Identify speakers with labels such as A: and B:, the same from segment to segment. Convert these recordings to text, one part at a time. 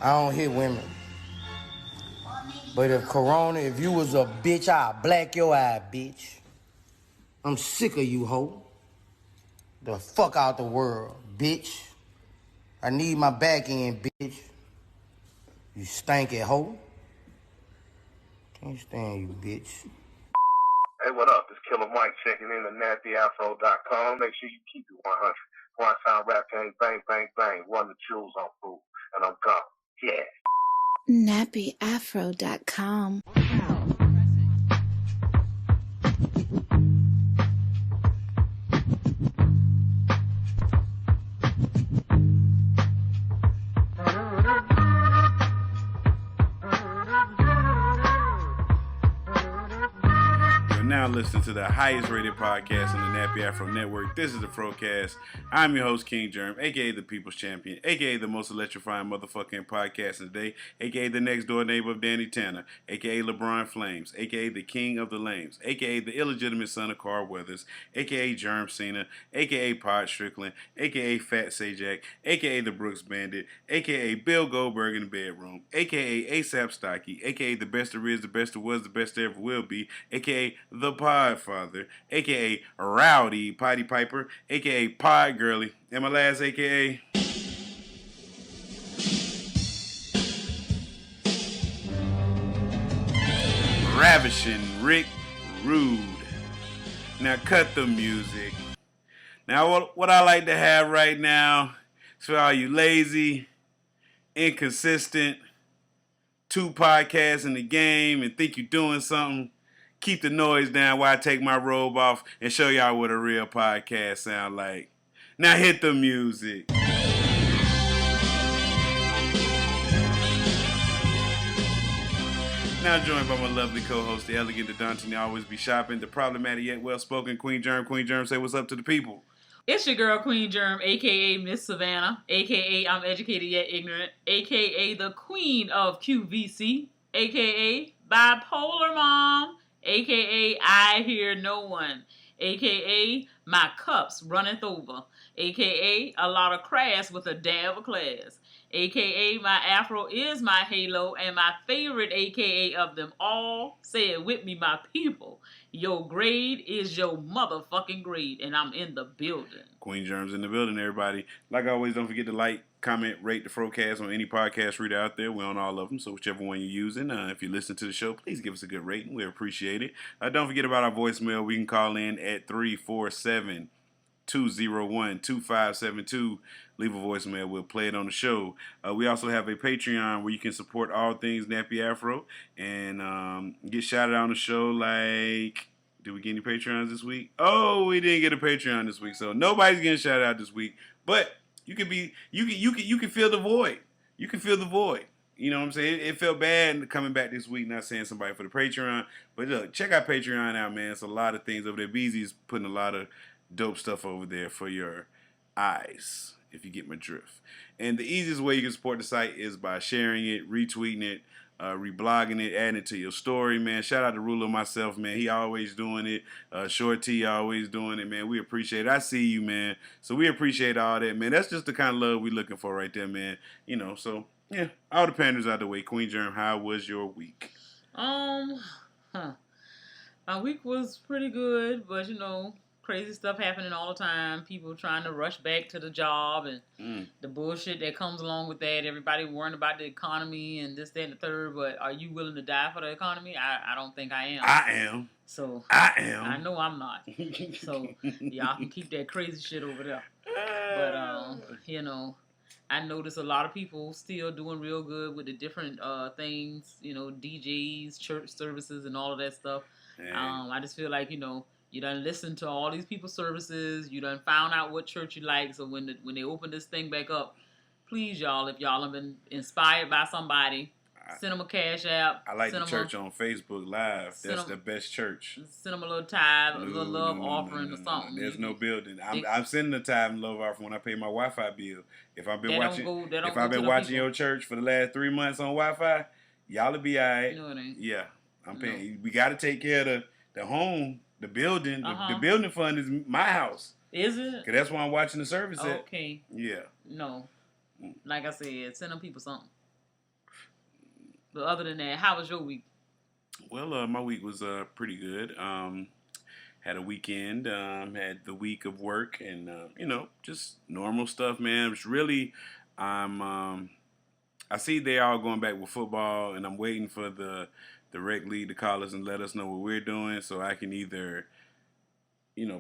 A: I don't hit women. But if you was a bitch, I'll black your eye, bitch. I'm sick of you, hoe. The fuck out the world, bitch. I need my back end, bitch. You stanky hoe. Can't stand you, bitch.
B: Hey, what up? It's Killer Mike checking in at nappyafro.com. Make sure you keep it 100. One sound rap gang, bang, bang, bang. Run the jewels on food. And I'm gone. Yeah.
C: nappyafro.com.
D: Now listening to the highest rated podcast on the Nappy Afro Network. This is the FROCAST. I'm your host, King Jerm, aka the People's Champion, aka the most electrifying motherfucking podcast in the day, aka the next door neighbor of Danny Tanner, aka LeBron Flames, aka the King of the Lames, aka the illegitimate son of Carl Weathers, aka Jerm Cena, aka Pod Strickland, aka Fat Sajak, aka the Brooks Bandit, aka Bill Goldberg in the bedroom, aka ASAP Stocky, aka the best there is, the best there was, the best there ever will be, aka the Podfather, aka Rowdy Potty Piper, aka Pod Girly, and my last aka Ravishing Rick Rude. Now cut the music. Now what I like to have right now is for all you lazy, inconsistent, 2 podcasts in the game and think you're doing something. Keep the noise down while I take my robe off and show y'all what a real podcast sound like. Now hit the music. Now joined by my lovely co-host, the elegant, the daunting, always be shopping, the problematic yet well-spoken Queen Jerm. Queen Jerm, say what's up to the people.
E: It's your girl, Queen Jerm, a.k.a. Miss Savannah, a.k.a. I'm educated yet ignorant, a.k.a. the Queen of QVC, a.k.a. Bipolar Mom, a.k.a. I hear no one, a.k.a. my cups runneth over, a.k.a. a lot of crass with a dab of class, a.k.a. my afro is my halo, and my favorite a.k.a. of them all, say it with me, my people, your grade is your motherfucking grade, and I'm in the building.
D: Queen Jerm's in the building, everybody. Like always, don't forget to like, comment, rate the FROCAST on any podcast reader out there. We're on all of them, so whichever one you're using. If you listen to the show, please give us a good rating. We appreciate it. Don't forget about our voicemail. We can call in at 347-201-2572. Leave a voicemail. We'll play it on the show. We also have a Patreon where you can support all things Nappy Afro and get shouted out on the show. Like, did we get any Patreons this week? Oh, we didn't get a Patreon this week, so nobody's getting shouted out this week. But you can fill the void. You can fill the void. You know what I'm saying? It felt bad coming back this week, not saying somebody for the Patreon. But look, check out Patreon out, man. It's a lot of things over there. BZ's putting a lot of dope stuff over there for your eyes, if you get my drift. And the easiest way you can support the site is by sharing it, retweeting it, reblogging it, adding it to your story, man. Shout out to Ruler myself, man. He always doing it. Short T always doing it, man. We appreciate it. I see you, man. So we appreciate all that, man. That's just the kind of love we looking for right there, man. You know, so yeah, all the panders out the way. Queen Jerm, how was your week?
E: My week was pretty good, but crazy stuff happening all the time. People trying to rush back to the job and the bullshit that comes along with that. Everybody worrying about the economy and this, that, and the third. But are you willing to die for the economy? I don't think I am.
D: I am.
E: So
D: I am.
E: I know I'm not. So y'all can keep that crazy shit over there. But I notice a lot of people still doing real good with the different things. DJs, church services, and all of that stuff. I just feel like you done listened to all these people's services. You done found out what church you like. So when they open this thing back up, please, y'all, if y'all have been inspired by somebody, send them a cash app.
D: I like the church on Facebook Live. That's the best church.
E: Send them a little tithe, a little love offering or something.
D: There's no building. I'm sending a tithe and love offering when I pay my Wi-Fi bill. If I've been watching your church for the last 3 months on Wi-Fi, y'all will be all right.
E: No, it ain't.
D: Yeah, I'm paying. We got to take care of the home. The building, the building fund is my house.
E: Is it?
D: Because that's why I'm watching the service at.
E: Okay.
D: Yeah.
E: No. Like I said, send them people something. But other than that, how was your week?
D: Well, my week was pretty good. Had a weekend. Had the week of work, and just normal stuff, man. It's really, I'm. I see they all going back with football, and I'm waiting for the rec league to call us and let us know what we're doing, so I can either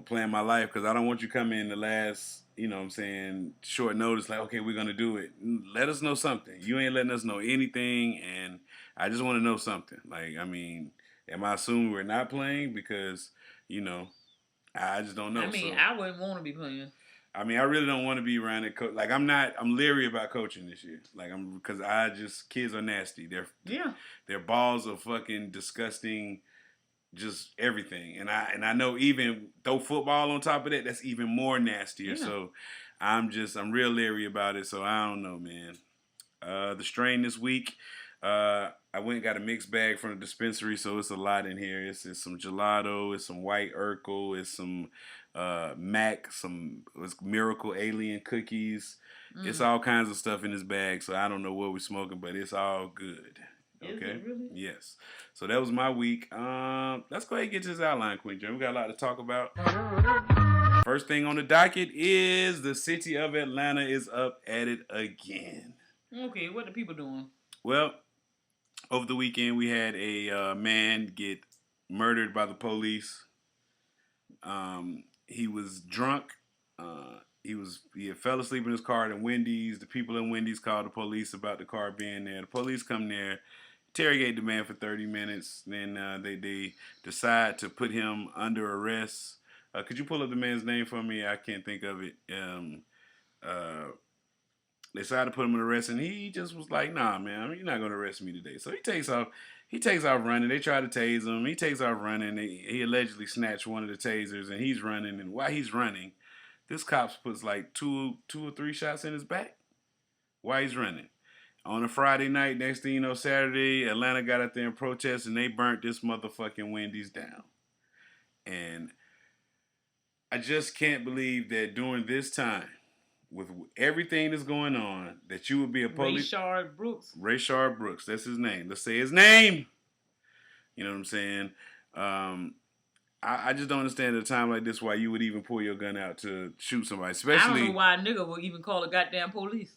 D: plan my life, because I don't want you coming in the last, what I'm saying, short notice, like, okay, we're going to do it. Let us know something. You ain't letting us know anything, and I just want to know something. Like, I mean, am I assuming we're not playing? Because, I just don't know.
E: I wouldn't want to be playing.
D: I mean, I really don't want to be around it. Like, I'm leery about coaching this year. Like, because kids are nasty. They're balls of fucking disgusting, just everything. And I know, even throw football on top of that, that's even more nastier. Yeah. So I'm real leery about it. So I don't know, man. The strain this week, I went and got a mixed bag from the dispensary, so it's a lot in here. It's some gelato, it's some white Urkel, it's some it's Miracle Alien cookies. It's all kinds of stuff in this bag, so I don't know what we're smoking, but it's all good. Okay.
E: Is it really?
D: Yes. So that was my week. Let's go ahead and get to this outline, Queen Jerm. We got a lot to talk about. First thing on the docket is the city of Atlanta is up at it again.
E: Okay, what the people doing?
D: Well, over the weekend we had a man get murdered by the police. He was drunk. He had fell asleep in his car at Wendy's. The people in Wendy's called the police about the car being there. The police come there, interrogate the man for 30 minutes. Then they decide to put him under arrest. Could you pull up the man's name for me? I can't think of it. They decided to put him in arrest, and he just was like, "Nah, man, you're not going to arrest me today." So he takes off. He takes off running. They try to tase him. He takes off running. He allegedly snatched one of the tasers, and he's running. And while he's running, this cop puts like two or three shots in his back while he's running. On a Friday night, next thing you know, Saturday, Atlanta got out there and protested, and they burnt this motherfucking Wendy's down. And I just can't believe that during this time, with everything that's going on, that you would be a police...
E: Rayshard Brooks.
D: Rayshard Brooks, that's his name. Let's say his name. You know what I'm saying? I just don't understand at a time like this why you would even pull your gun out to shoot somebody. Especially,
E: I don't know why a nigga would even call the goddamn police.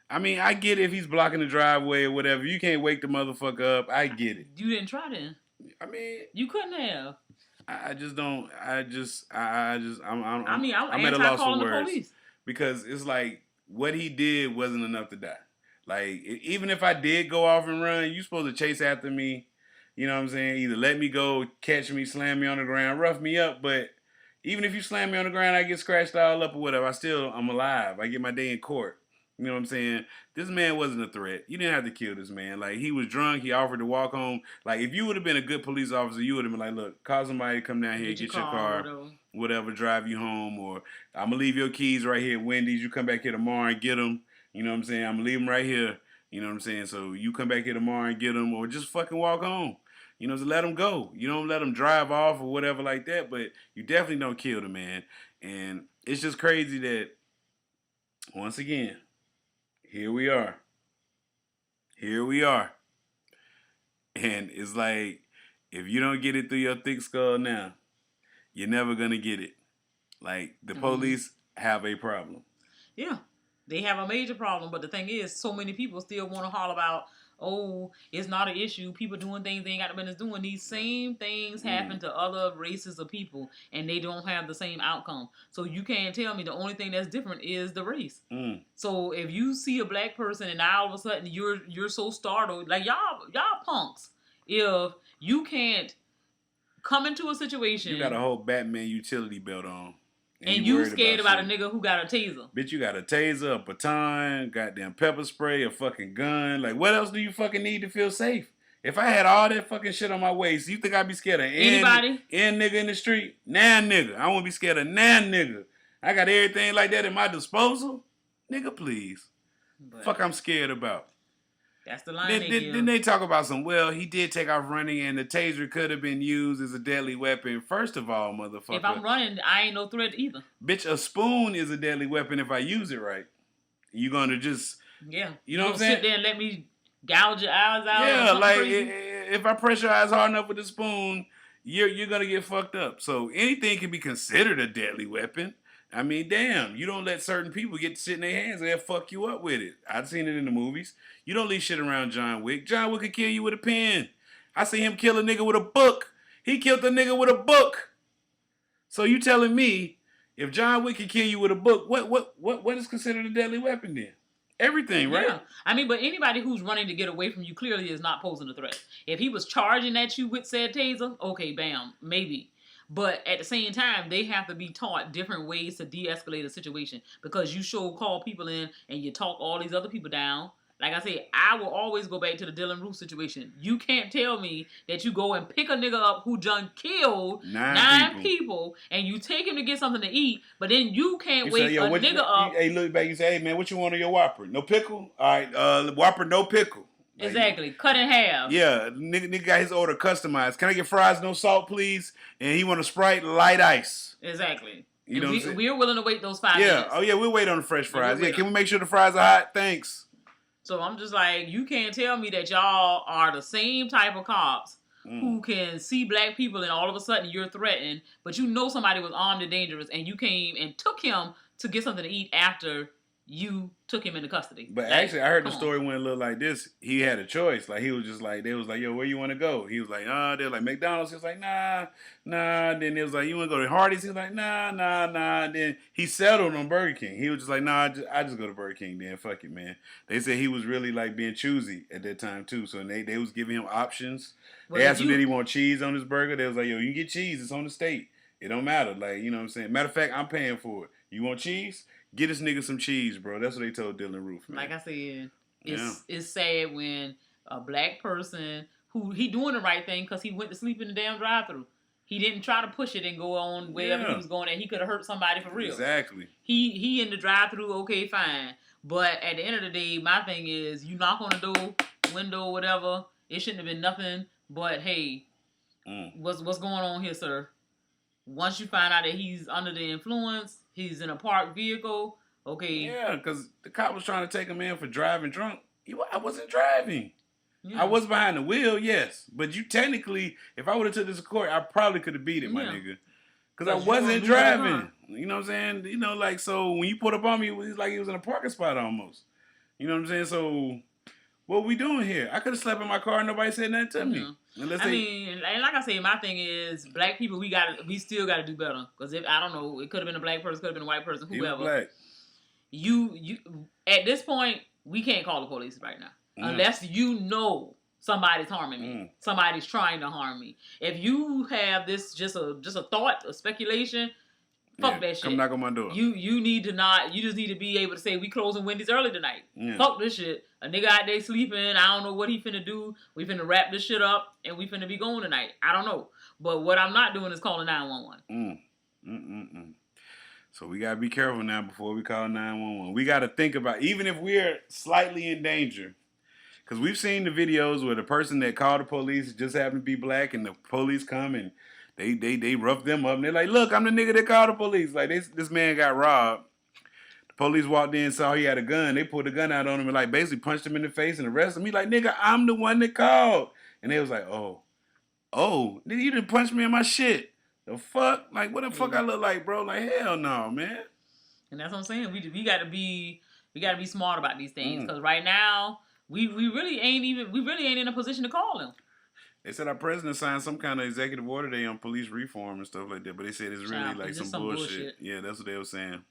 D: I mean, I get it if he's blocking the driveway or whatever. You can't wake the motherfucker up. I get it.
E: You didn't try then.
D: I mean,
E: you couldn't have.
D: I'm at a
E: anti
D: loss
E: calling
D: for
E: the
D: words.
E: police.
D: Because it's like, what he did wasn't enough to die. Like, even if I did go off and run, you supposed to chase after me. You know what I'm saying? Either let me go, catch me, slam me on the ground, rough me up. But even if you slam me on the ground, I get scratched all up or whatever, I'm alive. I get my day in court. You know what I'm saying? This man wasn't a threat. You didn't have to kill this man. Like, he was drunk. He offered to walk home. Like, if you would have been a good police officer, you would have been like, look, call somebody to come down here, get your car, whatever, drive you home. Or I'm going to leave your keys right here at Wendy's. You come back here tomorrow and get them. You know what I'm saying? I'm going to leave them right here. You know what I'm saying? So you come back here tomorrow and get them, or just fucking walk home. You know, so let them go. You don't let them drive off or whatever like that, but you definitely don't kill the man. And it's just crazy that, once again, here we are. And it's like, if you don't get it through your thick skull now, you're never going to get it. Like, the police have a problem.
E: Yeah, they have a major problem. But the thing is, so many people still want to holler about, oh, it's not an issue. People doing things they ain't got no business doing. These same things happen to other races of people, and they don't have the same outcome. So you can't tell me the only thing that's different is the race. So if you see a black person and now all of a sudden you're so startled, like y'all punks, if you can't come into a situation,
D: you got a whole Batman utility belt on.
E: And you scared about a nigga who got a taser.
D: Bitch, you got a taser, a baton, goddamn pepper spray, a fucking gun. Like, what else do you fucking need to feel safe? If I had all that fucking shit on my waist, you think I'd be scared of
E: anybody?
D: Any nigga in the street? Nah, nigga. I won't be scared of nah, nigga. I got everything like that at my disposal. Nigga, please. But fuck I'm scared about.
E: That's the line they give.
D: Then they talk about he did take off running and the taser could have been used as a deadly weapon. First of all, motherfucker.
E: If I'm running, I ain't no threat either.
D: Bitch, a spoon is a deadly weapon if I use it right. You gonna just...
E: Yeah.
D: You know what I'm saying?
E: Sit there and let me gouge your eyes out.
D: Yeah,
E: or
D: like
E: crazy.
D: if I pressurize hard enough with the spoon, you're gonna get fucked up. So anything can be considered a deadly weapon. I mean, damn, you don't let certain people get shit in their hands and they'll fuck you up with it. I've seen it in the movies. You don't leave shit around John Wick. John Wick could kill you with a pen. I see him kill a nigga with a book. He killed a nigga with a book. So you telling me if John Wick can kill you with a book, what is considered a deadly weapon then? Everything, right?
E: Yeah. I mean, but anybody who's running to get away from you clearly is not posing a threat. If he was charging at you with said taser, okay, bam, maybe. But at the same time, they have to be taught different ways to de-escalate a situation because you call people in and you talk all these other people down. Like I said, I will always go back to the Dylan Roof situation. You can't tell me that you go and pick a nigga up who done killed nine people and you take him to get something to eat, but then you can't wake a nigga up.
D: Hey, look back, you say, hey man, what you want on your Whopper? No pickle? All right, Whopper, no pickle.
E: Like, exactly. Cut in half.
D: Yeah, nigga got his order customized. Can I get fries, no salt, please? And he want a Sprite, light ice.
E: Exactly.
D: You know
E: we're willing to wait those 5 minutes.
D: Oh yeah, we'll wait on the fresh fries. Yeah, can we make sure the fries are hot? Thanks.
E: So I'm just like, you can't tell me that y'all are the same type of cops who can see black people and all of a sudden you're threatened, but you know somebody was armed and dangerous and you came and took him to get something to eat after you took him into custody.
D: But actually, I heard the story went a little like this. He had a choice. Like, he was just like, they was like, yo, where you want to go? He was like, they were like, McDonald's. He was like, nah. Then it was like, you want to go to Hardee's? He was like, nah. Then he settled on Burger King. He was just like, nah, I just go to Burger King then. Fuck it, man. They said he was really like being choosy at that time too. So they was giving him options. Well, they asked him, did he want cheese on his burger? They was like, yo, you can get cheese. It's on the state. It don't matter. Like, you know what I'm saying? Matter of fact, I'm paying for it. You want cheese? Get this nigga some cheese, bro. That's what they told Dylan Roof, man.
E: Like I said, it's sad when a black person who he doing the right thing because he went to sleep in the damn drive-thru. He didn't try to push it and go on wherever he was going at. He could have hurt somebody for real.
D: Exactly.
E: He in the drive-thru, okay, fine. But at the end of the day, my thing is, you knock on the door, window, whatever. It shouldn't have been nothing but, hey, what's going on here, sir? Once you find out that he's under the influence, he's in a parked vehicle, okay.
D: Yeah, because the cop was trying to take him in for driving drunk. I wasn't driving.
E: Yeah.
D: I was behind the wheel, yes. But you technically, if I would have took this to court, I probably could have beat it, my nigga. Because I wasn't driving. You know what I'm saying? You know, like, so when you put up on me, it was like he was in a parking spot almost. You know what I'm saying? So what we doing here? I could have slept in my car and nobody said nothing to me.
E: I mean, and like I say, my thing is, black people, we still gotta do better. Because if I don't know, it could have been a black person, could have been a white person, whoever.
D: Black.
E: You at this point, we can't call the police right now unless you know somebody's harming me, somebody's trying to harm me. If you have this just a thought, a speculation. Fuck that shit.
D: Come knock on my door.
E: You just need to be able to say, we closing Wendy's early tonight.
D: Yeah.
E: Fuck this shit. A nigga out there sleeping, I don't know what he finna do. We finna wrap this shit up and we finna be going tonight. I don't know. But what I'm not doing is calling 911.
D: So we gotta be careful now before we call 911. We gotta think about, even if we're slightly in danger, because we've seen the videos where the person that called the police just happened to be black and the police come and They rough them up and they're like, look, I'm the nigga that called the police. Like, this man got robbed. The police walked in, saw he had a gun. They pulled the gun out on him and like basically punched him in the face and arrested him. He like, nigga, I'm the one that called. And they was like, oh, nigga, you didn't punch me in my shit. The fuck? Like, what the fuck I look like, bro? Like, hell no, man.
E: And that's what I'm saying. We gotta be smart about these things. Because right now, we really ain't in a position to call him.
D: They said our president signed some kind of executive order today on police reform and stuff like that, but they said it's really like some bullshit. Yeah, that's what they were saying.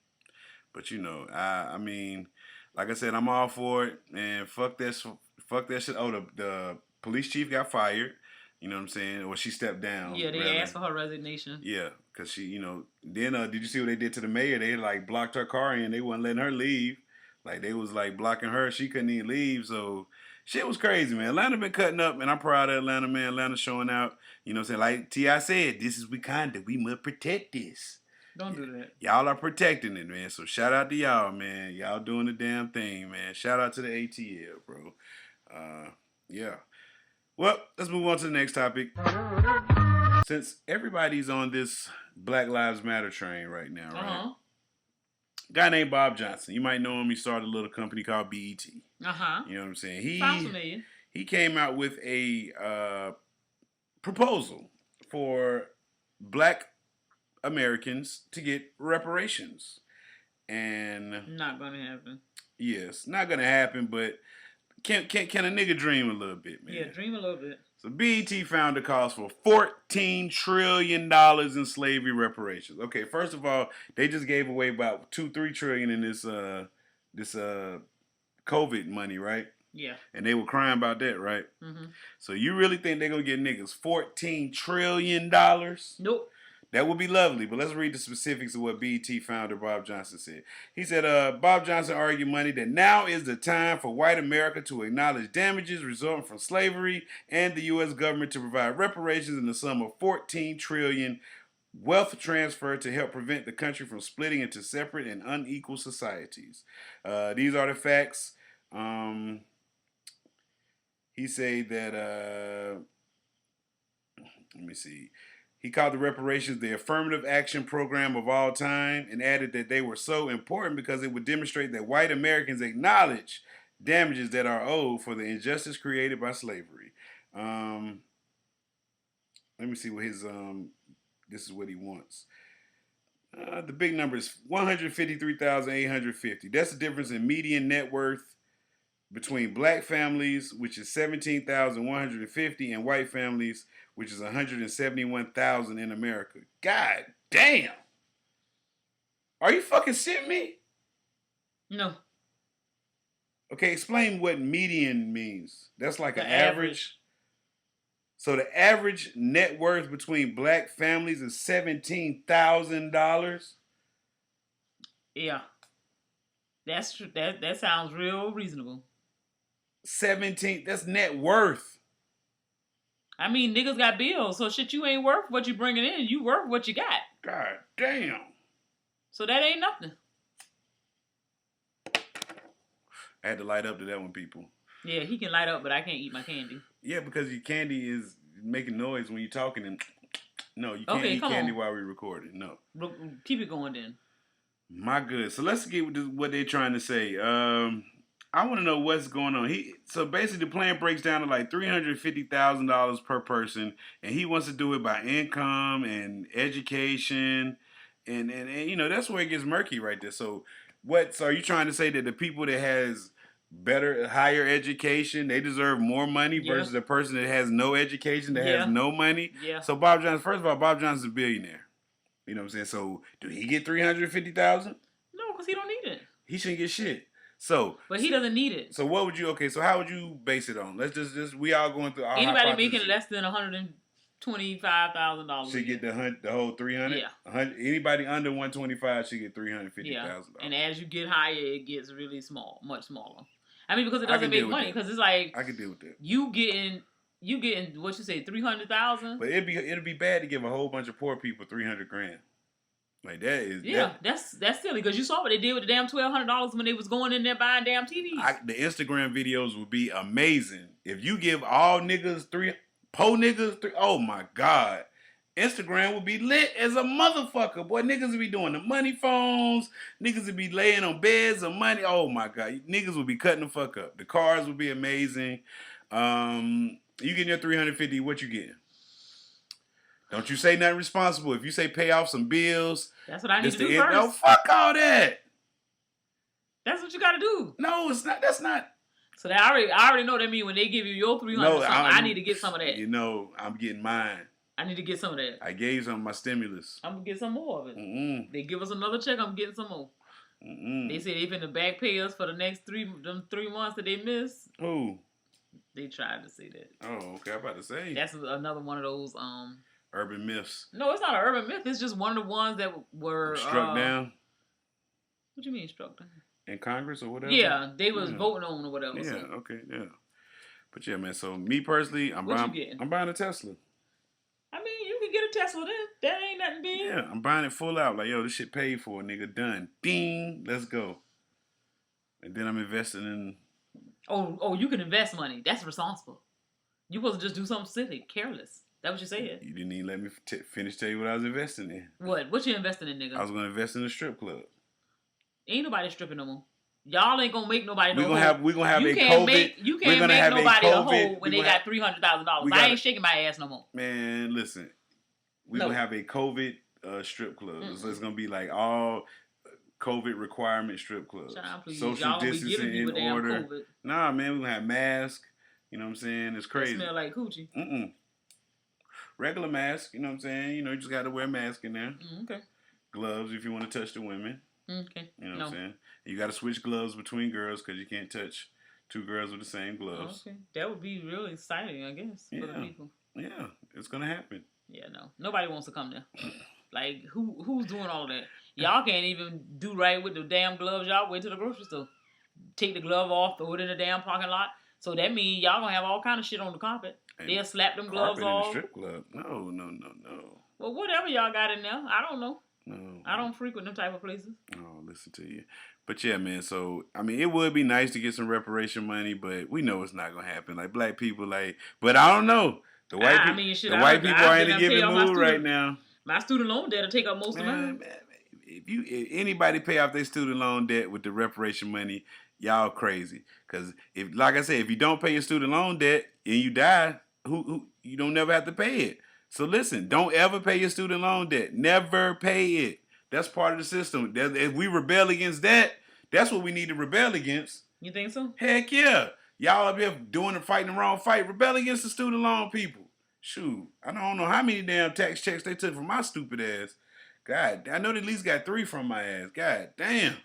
D: But you know, I mean, like I said, I'm all for it, and fuck that shit. Oh, the police chief got fired. You know what I'm saying? Or she stepped down.
E: Yeah, they asked for her resignation.
D: Yeah, because she, you know, then did you see what they did to the mayor? They like blocked her car and they wasn't letting her leave. Like they was like blocking her. She couldn't even leave, so. Shit was crazy, man. Atlanta been cutting up, and I'm proud of Atlanta, man. Atlanta showing out. You know what I'm saying? Like T.I. said, this is Wakanda. We must protect this.
E: Don't do that.
D: Y'all are protecting it, man. So shout out to y'all, man. Y'all doing the damn thing, man. Shout out to the ATL, bro. Yeah. Well, let's move on to the next topic. Since everybody's on this Black Lives Matter train right now, right? guy named Bob Johnson. You might know him. He started a little company called BET.
E: Uh-huh.
D: You know what I'm saying?
E: Sounds familiar.
D: He came out with a proposal for black Americans to get reparations. And
E: not gonna happen.
D: Yes, not gonna happen, but can a nigga dream a little bit, man?
E: Yeah, dream a little bit.
D: So BET found a cause for $14 trillion in slavery reparations. Okay, first of all, they just gave away about $2-3 trillion in this COVID money, right?
E: Yeah.
D: And they were crying about that, right?
E: Mm-hmm.
D: So you really think they're gonna get niggas $14 trillion?
E: Nope.
D: That would be lovely, but let's read the specifics of what BET founder Bob Johnson said. He said, Bob Johnson argued Monday that now is the time for white America to acknowledge damages resulting from slavery and the U.S. government to provide reparations in the sum of $14 trillion wealth transfer to help prevent the country from splitting into separate and unequal societies. These are the facts. He said that, let me see. He called the reparations the affirmative action program of all time and added that they were so important because it would demonstrate that white Americans acknowledge damages that are owed for the injustice created by slavery. Let me see what his, this is what he wants. The big number is $153,850. That's the difference in median net worth between black families, which is $17,150, and white families, which is $171,000 in America. God damn! Are you fucking shitting me?
E: No.
D: Okay, explain what median means. That's like an
E: average.
D: So the average net worth between black families is $17,000.
E: Yeah. That's true. That sounds real reasonable.
D: 17. That's net worth.
E: I mean, niggas got bills, so shit, you ain't worth what you bringing in. You worth what you got.
D: God damn.
E: So that ain't nothing.
D: I had to light up to that one, people.
E: Yeah, he can light up, but I can't eat my candy.
D: Yeah, because your candy is making noise when you're talking, and no, you can't eat candy while we're recording. No.
E: Keep it going then.
D: My good. So let's get what they're trying to say. I want to know what's going on. So basically the plan breaks down to like $350,000 per person, and he wants to do it by income and education, and you know, that's where it gets murky right there. So are you trying to say that the people that has higher education, they deserve more money versus the person that has no education that has no money?
E: Yeah.
D: So Bob Johnson, first of all, Bob Johnson's a billionaire. You know what I'm saying? So do he get $350,000?
E: No, because he don't need it.
D: He shouldn't get shit. So,
E: but he doesn't need it.
D: So what would you? Okay, so how would you base it on? Let's just we all going through our
E: anybody making less than $125,000
D: should get the whole 300.
E: Yeah.
D: Anybody under 125 should get $350,000. Yeah.
E: And as you get higher, it gets really small, much smaller. I mean, because it doesn't make money. Because it's like
D: I could deal with that.
E: You getting what you say, 300,000.
D: But it'd be bad to give a whole bunch of poor people $300,000. Like that is
E: that's silly because you saw what they did with the damn $1,200 when they was going in there buying damn TVs.
D: The Instagram videos would be amazing if you give all niggas po niggas three. Oh my god, Instagram would be lit as a motherfucker. Boy, niggas would be doing the money phones. Niggas would be laying on beds of money. Oh my god, niggas would be cutting the fuck up. The cars would be amazing. You getting your 350? What you getting? Don't you say nothing responsible. If you say pay off some bills,
E: that's what I need to do first.
D: No, fuck all that.
E: That's what you got to do.
D: No, it's not. That's not.
E: So I already know that means when they give you your 300, I need to get some of that.
D: You know, I'm getting mine.
E: I need to get some of that.
D: I gave some of my stimulus.
E: I'm gonna get some more of it. Mm-mm. They give us another check. I'm getting some more. Mm-mm. They said they finna back pay us for the next 3 months that they missed.
D: Who?
E: They tried to say that.
D: Oh, okay. I'm about to say
E: that's another one of those
D: urban myths.
E: No, it's not an urban myth. It's just one of the ones that were
D: struck down.
E: What do you mean struck down?
D: In Congress or whatever?
E: Yeah, they was voting on or whatever.
D: Yeah,
E: so.
D: Okay, yeah. But yeah, man, so me personally, I'm buying a Tesla.
E: I mean, you can get a Tesla then. That ain't nothing big.
D: Yeah, I'm buying it full out. Like, yo, this shit paid for, nigga. Done. Ding. Let's go. And then I'm investing in...
E: Oh, you can invest money. That's responsible. You supposed to just do something silly, careless. That what you said?
D: You didn't even let me finish tell you what I was investing in.
E: What? What you investing in, nigga?
D: I was going to invest in a strip club.
E: Ain't nobody stripping no more. Y'all ain't gonna make nobody no
D: we gonna have
E: you
D: a
E: can't
D: COVID.
E: You can't make nobody a hoe when they got $300,000. I ain't shaking my ass no more.
D: Man, listen. We're gonna have a COVID strip club. So it's gonna be like all COVID requirement strip clubs. Social distancing in order. COVID. Nah, man, we're gonna have masks. You know what I'm saying? It's crazy.
E: It smell like coochie.
D: Regular mask. You know what I'm saying? You just gotta wear a mask in there.
E: Okay.
D: Gloves if you want to touch the women.
E: Okay.
D: You know what I'm saying? You gotta switch gloves between girls because you can't touch two girls with the same gloves.
E: Okay. That would be really exciting, I guess, for the people.
D: Yeah, it's gonna happen.
E: Yeah, no. Nobody wants to come there. Like, who's doing all of that? Y'all can't even do right with the damn gloves. Y'all went to the grocery store. Take the glove off, throw it in the damn parking lot. So that means y'all gonna have all kind of shit on the carpet. And they'll slap them gloves off.
D: In the strip club. No.
E: Well, whatever y'all got in there, I don't know. No. I don't frequent them type of places.
D: Oh, listen to you. But yeah, man, so, I mean, it would be nice to get some reparation money, but we know it's not going to happen. Like, black people, but I don't know. The white people are in a giving mood right now.
E: My student loan debt will take up most of mine.
D: If anybody pay off their student loan debt with the reparation money, y'all crazy. Because, like I said, if you don't pay your student loan debt and you die, you don't never have to pay it. So listen, don't ever pay your student loan debt. Never pay it. That's part of the system. If we rebel against that, that's what we need to rebel against.
E: You think so?
D: Heck yeah. Y'all up here fighting the wrong fight. Rebel against the student loan people. Shoot. I don't know how many damn tax checks they took from my stupid ass. God, I know they at least got 3 from my ass. God damn.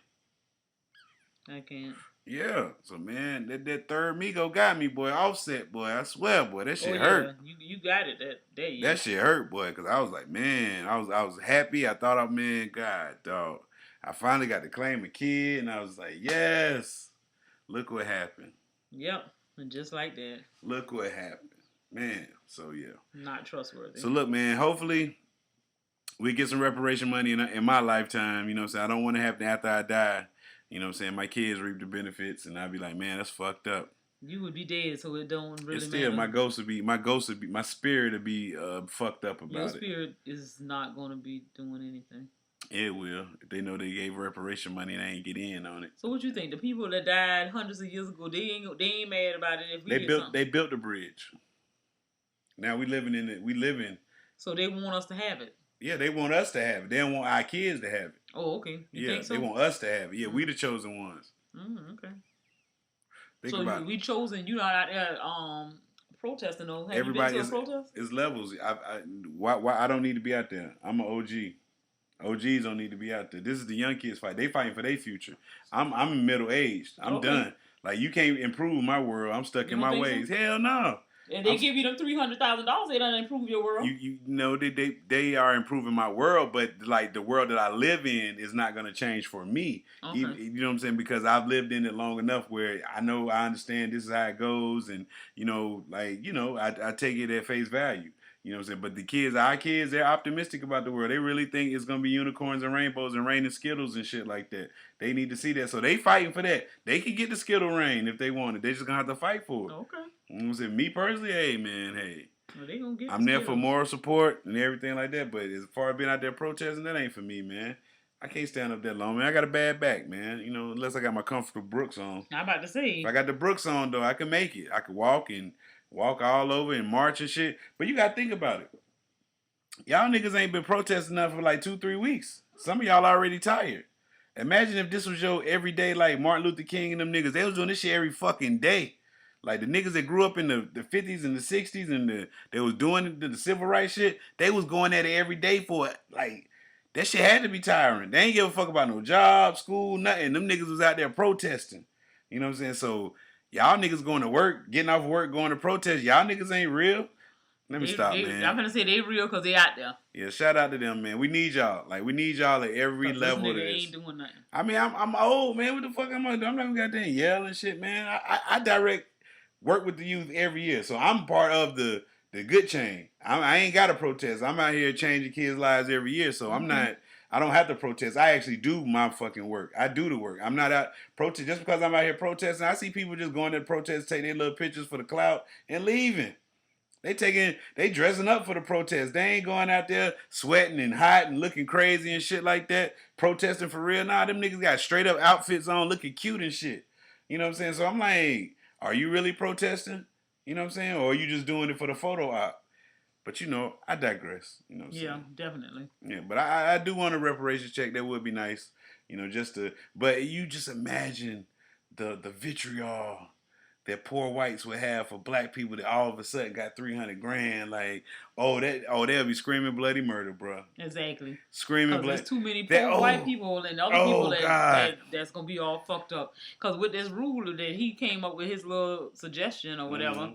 E: I can't.
D: Yeah, so man, that third Migo got me, boy. Offset, boy. I swear, boy, that shit hurt.
E: You got it that year.
D: That shit hurt, boy, because I was like, man, I was happy. I thought, man, God, dog. I finally got to claim a kid, and I was like, yes. Look what happened.
E: Yep, and just like that.
D: Look what happened, man. So yeah,
E: not trustworthy.
D: So look, man. Hopefully, we get some reparation money in my lifetime. You know what I'm saying? I don't want to happen after I die. You know what I'm saying? My kids reap the benefits, and I'd be like, man, that's fucked up.
E: You would be dead, so it don't really
D: matter.
E: My
D: spirit would be fucked up about it.
E: Your spirit is not going to be doing anything.
D: It will. If they know they gave reparation money and they ain't get in on it.
E: So what you think? The people that died hundreds of years ago, they ain't mad about it if we
D: They built the bridge. Now we living in it.
E: So they want us to have it.
D: Yeah, they want us to have it. They don't want our kids to have it.
E: Oh, okay. You think so?
D: They want us to have it. Yeah, we the chosen ones.
E: Okay. We chosen. You not out there protesting though. Have
D: everybody
E: you been to a protest?
D: It's levels. Why I don't need to be out there. I'm an OG. OGs don't need to be out there. This is the young kids fight. They fighting for their future. I'm middle aged. I'm done. Like you can't improve my world. I'm stuck in my ways. So? Hell no.
E: And they give you them $300,000, they don't improve your world.
D: You know they are improving my world, but like the world that I live in is not going to change for me. Okay. You know what I'm saying? Because I've lived in it long enough where I understand this is how it goes, and I take it at face value. You know what I'm saying? But our kids, they're optimistic about the world. They really think it's going to be unicorns and rainbows and raining Skittles and shit like that. They need to see that. So they fighting for that. They can get the Skittle rain if they want it. They just going to have to fight for it.
E: Okay.
D: You know what I'm saying? Me personally,
E: well, they gonna get
D: I'm there for moral support and everything like that. But as far as being out there protesting, that ain't for me, man. I can't stand up that long, man. I got a bad back, man. You know, unless I got my comfortable Brooks on.
E: I'm about to say.
D: If I got the Brooks on, though, I can make it. I can walk all over and march and shit. But you got to think about it. Y'all niggas ain't been protesting enough for like 2-3 weeks. Some of y'all already tired. Imagine if this was your everyday, like Martin Luther King and them niggas. They was doing this shit every fucking day. Like the niggas that grew up in the 50s and the 60s and they was doing the civil rights shit, they was going at it every day for it. Like, that shit had to be tiring. They ain't give a fuck about no job, school, nothing. Them niggas was out there protesting. You know what I'm saying? So, y'all niggas going to work, getting off work, going to protest. Y'all niggas ain't real. Let me stop, man.
E: I'm gonna say they real because they out there.
D: Yeah, shout out to them, man. We need y'all. Like, we need y'all at every level of this.
E: Ain't doing nothing.
D: I mean, I'm old, man. What the fuck am I doing? I'm not even goddamn yelling shit, man. I direct work with the youth every year. So I'm part of the good chain. I ain't got to protest. I'm out here changing kids' lives every year. So I don't have to protest. I actually do my fucking work. I do the work. I'm not out protest just because I'm out here protesting. I see people just going to protest, take their little pictures for the clout and leaving. They dressing up for the protest. They ain't going out there sweating and hot and looking crazy and shit like that, protesting for real. Nah, them niggas got straight up outfits on, looking cute and shit. You know what I'm saying? So I'm like, are you really protesting? You know what I'm saying? Or are you just doing it for the photo op? But you know, I digress. You know what I'm saying?
E: Definitely.
D: Yeah, but I do want a reparations check. That would be nice. You know, but you just imagine the vitriol that poor whites would have for black people that all of a sudden got 300 grand. Like, they'll be screaming bloody murder, bro.
E: Exactly.
D: Screaming bloody.
E: There's too many poor white people and other people that's gonna be all fucked up. Because with this rule that he came up with, his little suggestion or whatever,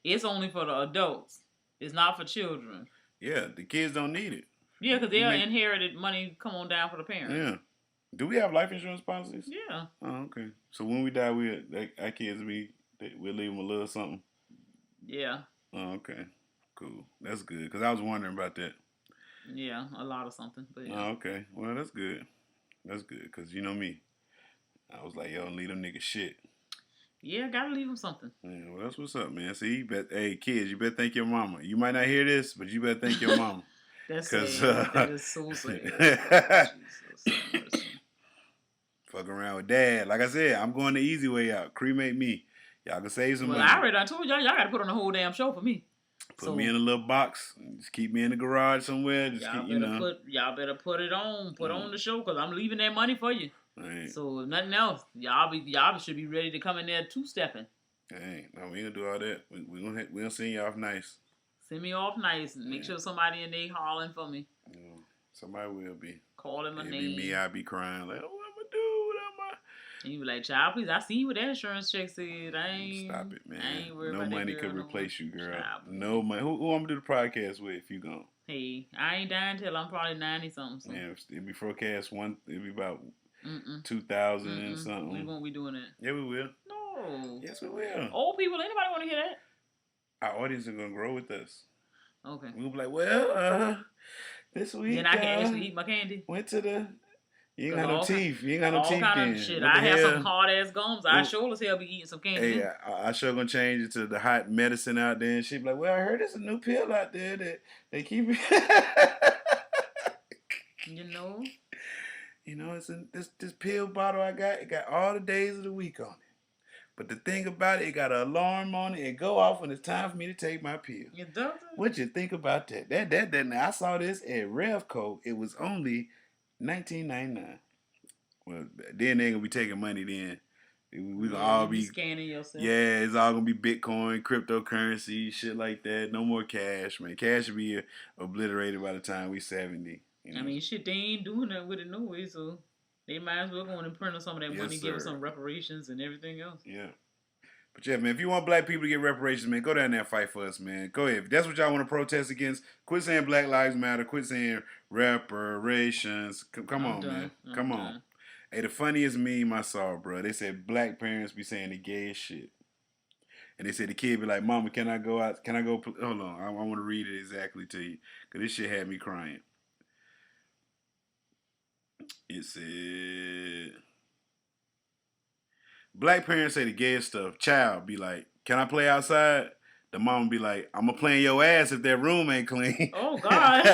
E: it's only for the adults. It's not for children.
D: Yeah, the kids don't need it.
E: Yeah, because they're inherited money come on down for the parents.
D: Yeah. Do we have life insurance policies?
E: Yeah.
D: Oh, okay. So when we die, our kids we'll leave them a little something.
E: Yeah.
D: Oh, okay. Cool. That's good. Because I was wondering about that.
E: Yeah, a lot of something. But yeah.
D: Oh, okay. Well, that's good. That's good. Because you know me. I was like, yo, leave them niggas shit.
E: Yeah, gotta leave them something.
D: Yeah, well, that's what's up, man. See, hey, kids, you better thank your mama. You might not hear this, but you better thank your mama.
E: That's sad. That is so sad. Jesus.
D: Fuck around with dad. Like I said, I'm going the easy way out. Cremate me. Y'all can save some money.
E: I already told y'all got to put on the whole damn show for me.
D: Put me in a little box. Just keep me in the garage somewhere.
E: Y'all better put it on. Put on the show because I'm leaving that money for you.
D: Right.
E: So nothing else. Y'all should be ready to come in there two-stepping.
D: Hey, no, we ain't gonna do all that. We gonna send you off nice.
E: Send me off nice and make sure somebody in there hollering for me.
D: Yeah, somebody will be.
E: Calling my name.
D: Be me, I be crying like, oh, what I'm gonna do? What am I?
E: And you be like, child, please, I see what that insurance check said.
D: Stop it, man.
E: I ain't worried
D: no
E: about
D: money
E: that girl,
D: could replace you, girl.
E: Child,
D: no money. Who I'm gonna do the podcast with if you gone?
E: Hey, I ain't dying till I'm probably 90 something. So.
D: Yeah, it'll be FROCAST one. It'll be about 2,000 and something.
E: We won't be doing that.
D: Yeah, we will.
E: No.
D: Yes, we will.
E: Old people, anybody want to hear that?
D: Our audience is gonna grow with us.
E: Okay.
D: We'll be like, well, this week.
E: Then I can actually eat my candy.
D: Went to the. You ain't got no teeth. You ain't got no teeth.
E: All kind of shit. I have some hard ass gums. I sure as hell be eating some candy.
D: Hey, I sure gonna change it to the hot medicine out there. And she be like, well, I heard there's a new pill out there that they keep.
E: You know.
D: You know, it's this pill bottle I got. It got all the days of the week on it. But the thing about it got an alarm on it. It go off when it's time for me to take my pill.
E: It does.
D: What you think about that? That. Now I saw this at Revco. It was only $19.99. Well, then they gonna be taking money. Then we gonna all be
E: scanning yourself.
D: Yeah, it's all gonna be Bitcoin, cryptocurrency, shit like that. No more cash, man. Cash will be obliterated by the time we 70. You know?
E: I mean, shit, they ain't doing that with it no way, so they might as well go and print some of that money, give us some reparations and everything else.
D: Yeah. But yeah, man, if you want black people to get reparations, man, go down there and fight for us, man. Go ahead. If that's what y'all want to protest against, quit saying Black Lives Matter. Quit saying reparations. Come on, man. Come on. Hey, the funniest meme I saw, bro, they said black parents be saying the gayest shit. And they said the kid be like, Mama, can I go out? Can I go? Hold on. I want to read it exactly to you. Because this shit had me crying. It said, black parents say the gayest stuff. Child be like, can I play outside? The mom be like, I'm going to play in your ass if that room ain't clean.
E: Oh, God.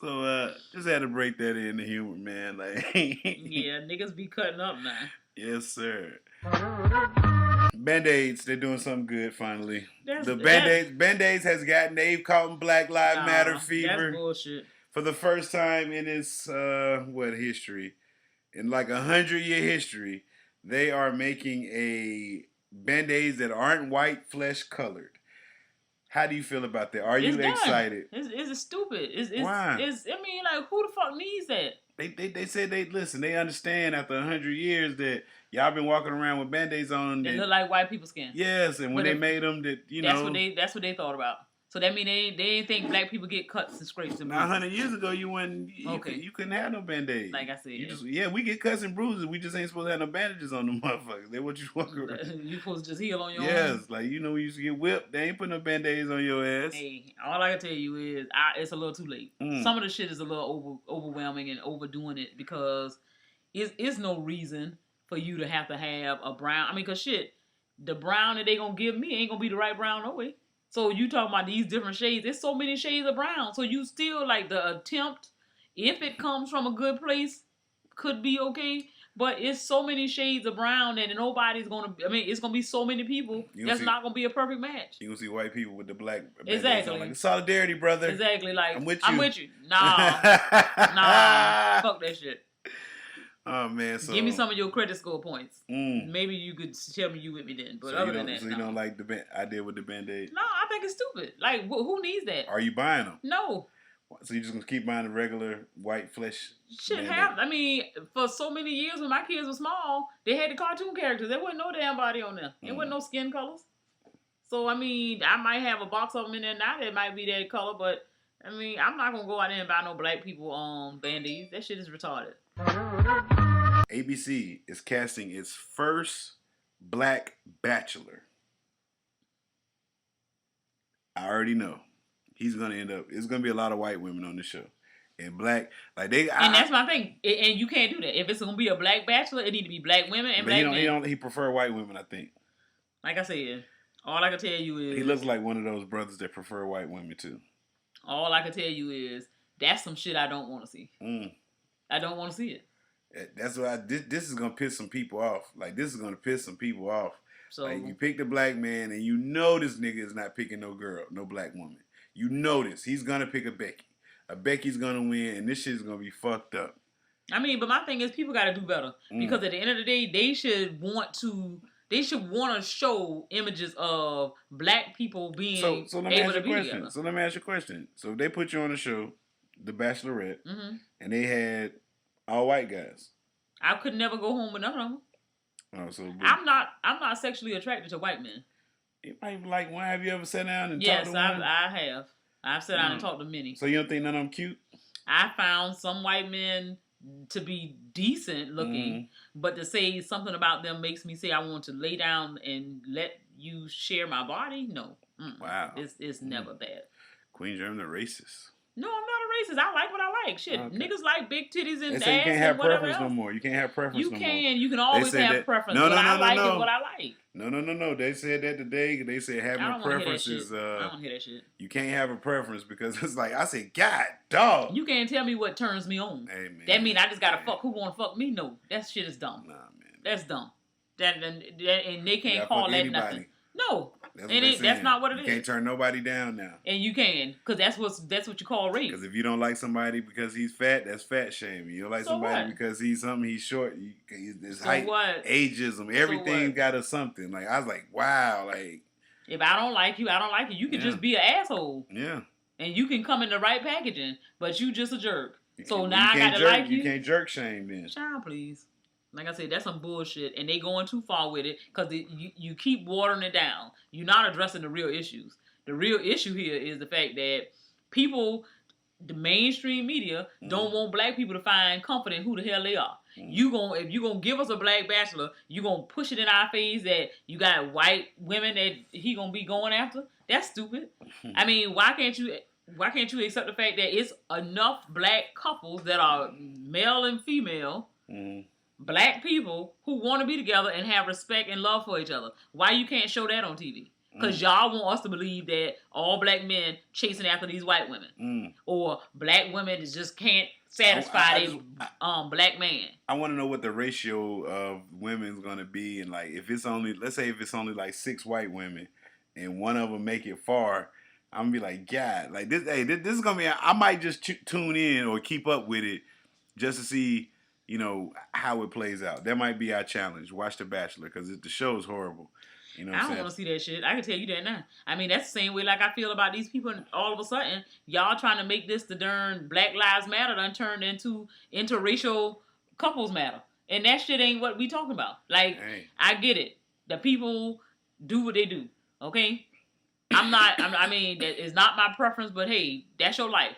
D: So, just had to break that in the humor, man. Like,
E: yeah, niggas be cutting up now.
D: Yes, sir. Band-Aids, they're doing something good finally. Band-Aids has gotten, they've caught Black Lives Matter fever.
E: That's bullshit.
D: For the first time in its, history? In like 100-year history, they are making a Band-Aids that aren't white flesh colored. How do you feel about that? Are you excited?
E: It's stupid.
D: Why?
E: I mean, like, who the fuck needs that?
D: They said they understand after 100 years that y'all been walking around with Band-Aids on.
E: They look like white people's skin.
D: Yes, and when they made them,
E: that's what they thought about. So that mean they didn't think black people get cuts and scrapes and bruises.
D: 100 years ago, you couldn't have no Band-Aids.
E: Like I said,
D: we get cuts and bruises. We just ain't supposed to have no bandages on them motherfuckers. They what you walk around.
E: You supposed to just heal on your own.
D: Yes, like we used to get whipped. They ain't putting no Band-Aids on your ass.
E: Hey, all I can tell you is it's a little too late. Some of the shit is a little overwhelming and overdoing it because it's no reason for you to have a brown. I mean, cause shit. the brown that they gonna give me ain't gonna be the right brown no way. So you talking about these different shades? There's so many shades of brown. So you still like the attempt, if it comes from a good place, could be okay. But it's so many shades of brown that nobody's gonna. I mean, it's gonna be so many people that's not gonna be a perfect match.
D: You gonna see white people with the black.
E: Exactly.
D: Like solidarity, brother.
E: Exactly. Like
D: I'm with you.
E: I'm with you. Nah, fuck that shit.
D: Oh man, so
E: give me some of your credit score points. Maybe you could tell me you with me then. But
D: so
E: other than that,
D: so you don't like the idea with the Band-Aid?
E: No, I think it's stupid. Like, who needs that?
D: Are you buying them?
E: No.
D: So you just gonna keep buying the regular white flesh?
E: Shit have. I mean, for so many years when my kids were small, they had the cartoon characters. There wasn't no damn body on there. There wasn't no skin colors. So I mean, I might have a box of them in there now that might be that color, but I mean, I'm not gonna go out there and buy no black people Band-Aids. That shit is retarded.
D: ABC is casting its first black Bachelor. I already know he's gonna end up. It's gonna be a lot of white women on the show, and black like they.
E: And that's my thing. And you can't do that. If it's gonna be a black Bachelor, it need to be black women and black men.
D: He prefer white women, I think.
E: Like I said, all I can tell you is
D: he looks like one of those brothers that prefer white women too.
E: All I can tell you is that's some shit I don't want to see. I don't want to see it.
D: That's why this is gonna piss some people off. Like this is gonna piss some people off.
E: So
D: like, you picked a black man, and you know this nigga is not picking no girl, no black woman. You know this. He's gonna pick a Becky. A Becky's gonna win, and this shit is gonna be fucked up.
E: I mean, but my thing is, people got to do better because at the end of the day, they should want to show images of black people being
D: so let me
E: able
D: ask
E: to
D: you a
E: be
D: question.
E: together.
D: So let me ask you a question. So if they put you on the show, The Bachelorette, and they had all white guys,
E: I could never go home with none of them.
D: Oh, so
E: I'm not sexually attracted to white men.
D: You might like one. Have you ever sat down and
E: talked
D: to one?
E: Yes, I have. I've sat down and talked to many.
D: So you don't think none of them cute?
E: I found some white men to be decent looking, but to say something about them makes me say I want to lay down and let you share my body. No,
D: wow,
E: it's never that.
D: Queen Jerm, the racist.
E: No, I'm not a racist. I like what I like. Shit, niggas like big titties and ass.
D: They say you can't have preference
E: else.
D: no more. You can't have preference no more.
E: You can always have preference.
D: No,
E: what I like is what I like.
D: No. They said that today. They said having a preference is.
E: I don't hear that shit.
D: You can't have a preference because it's like I said, God, dog.
E: You can't tell me what turns me on.
D: Hey, man,
E: that mean I just gotta fuck who wanna fuck me? No, that shit is dumb.
D: Nah, man.
E: That's dumb. And they can't call that nothing. No, that's not what it is.
D: You can't turn nobody down now.
E: And you can, because that's what you call rape.
D: Because if you don't like somebody because he's fat, that's fat shaming. You don't like somebody because he's short. His height, ageism, everything got us something. Like I was like, wow, like
E: if I don't like you, I don't like you. You can just be an asshole.
D: Yeah.
E: And you can come in the right packaging, but you just a jerk. So now I gotta like you.
D: You can't jerk shame then.
E: Child, please. Like I said, that's some bullshit, and they going too far with it because you keep watering it down. You're not addressing the real issues. The real issue here is the fact that people, the mainstream media, don't want black people to find comfort in who the hell they are. If you gonna give us a black bachelor, you gonna push it in our face that you got white women that he gonna be going after. That's stupid. I mean, why can't you accept the fact that it's enough black couples that are male and female. Black people who want to be together and have respect and love for each other. Why you can't show that on TV? Because y'all want us to believe that all black men chasing after these white women. Or black women just can't satisfy black man. I
D: want to know what the ratio of women is going to be. And like, let's say if it's only like 6 white women and one of them make it far, I'm going to be like, God, like this is going to be, I might just tune in or keep up with it just to see, you know, how it plays out. That might be our challenge. Watch The Bachelor, because the show is horrible. You know what I'm saying? I
E: don't want to see that shit. I can tell you that now. I mean, that's the same way like I feel about these people, and all of a sudden, y'all trying to make this the darn Black Lives Matter done turned into interracial couples matter. And that shit ain't what we talking about. Like, I get it. The people do what they do. Okay? I mean, that is not my preference, but hey, that's your life.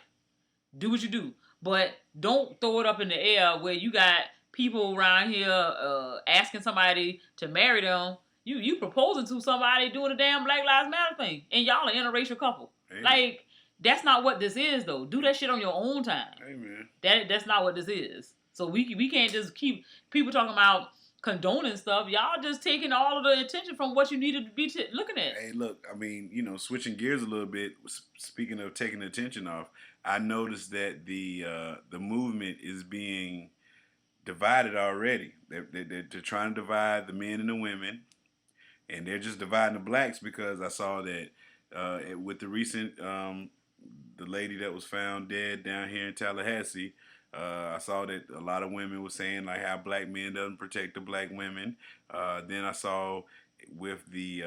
E: Do what you do. But don't throw it up in the air where you got people around here asking somebody to marry them. You proposing to somebody doing a damn Black Lives Matter thing. And y'all an interracial couple. Amen. Like, that's not what this is, though. Do that shit on your own time.
D: Amen.
E: That's not what this is. So we can't just keep people talking about condoning stuff. Y'all just taking all of the attention from what you needed to be looking at.
D: Hey, look, I mean, switching gears a little bit. Speaking of taking the attention off, I noticed that the movement is being divided already. They're trying to divide the men and the women, and they're just dividing the blacks because I saw that with the recent the lady that was found dead down here in Tallahassee. I saw that a lot of women were saying like how black men doesn't protect the black women. Then I saw with the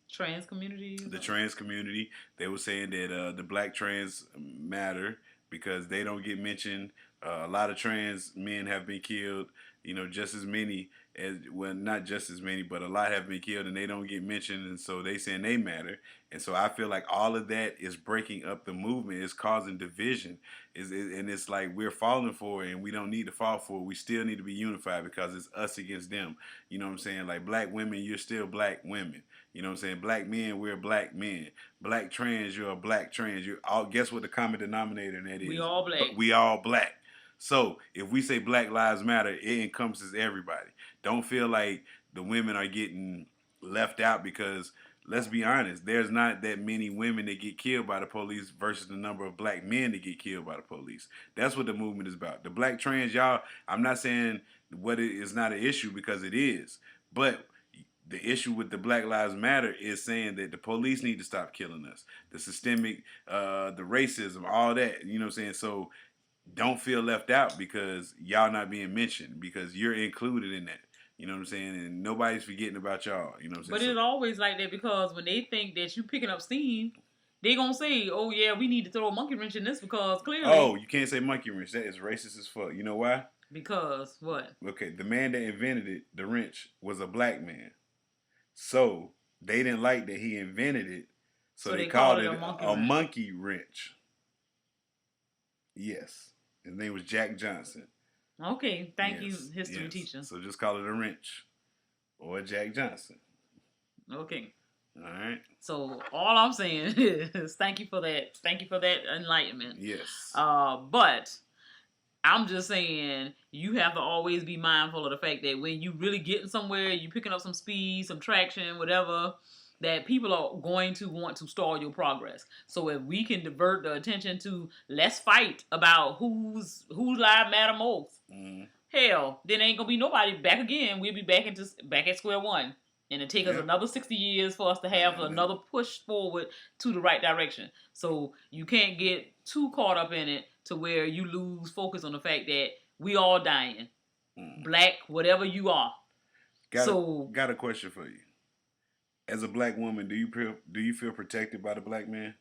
E: trans communities.
D: The trans community, they were saying that the black trans matter because they don't get mentioned. A lot of trans men have been killed, just as many as, well, not just as many, but a lot have been killed and they don't get mentioned. And so they saying they matter. And so I feel like all of that is breaking up the movement. It's causing division. And it's like we're falling for it and we don't need to fall for it. We still need to be unified because it's us against them. You know what I'm saying? Like black women, you're still black women. You know what I'm saying? Black men, we're black men. Black trans, you're a black trans. You all guess what the common denominator in that is?
E: We all black.
D: We all black. So if we say Black Lives Matter, it encompasses everybody. Don't feel like the women are getting left out because let's be honest, there's not that many women that get killed by the police versus the number of black men that get killed by the police. That's what the movement is about. The black trans, y'all, I'm not saying what it is not an issue because it is, but the issue with the Black Lives Matter is saying that the police need to stop killing us. The systemic, the racism, all that, you know what I'm saying? So don't feel left out because y'all not being mentioned because you're included in that. You know what I'm saying? And nobody's forgetting about y'all. You know what I'm saying?
E: But it's always like that because when they think that you picking up steam, they gonna say, "Oh yeah, we need to throw a monkey wrench in this because clearly."
D: Oh, you can't say monkey wrench. That is racist as fuck. You know why?
E: Because what?
D: Okay, the man that invented it, the wrench, was a black man. So they didn't like that he invented it. So they called it a monkey wrench. Yes. His name was Jack Johnson.
E: Okay, thank you, history teacher.
D: So just call it a wrench or Jack Johnson.
E: Okay.
D: All right.
E: So all I'm saying is thank you for that. Thank you for that enlightenment.
D: Yes.
E: But I'm just saying you have to always be mindful of the fact that when you really getting somewhere, you picking up some speed, some traction, whatever, that people are going to want to stall your progress. So if we can divert the attention to let's fight about whose lives matter most, hell, then ain't gonna be nobody back again. We'll be back at square one, and it take us another 60 years for us to have another push forward to the right direction. So you can't get too caught up in it to where you lose focus on the fact that we all dying, black, whatever you are.
D: Got a question for you. As a black woman, do you feel protected by the black man?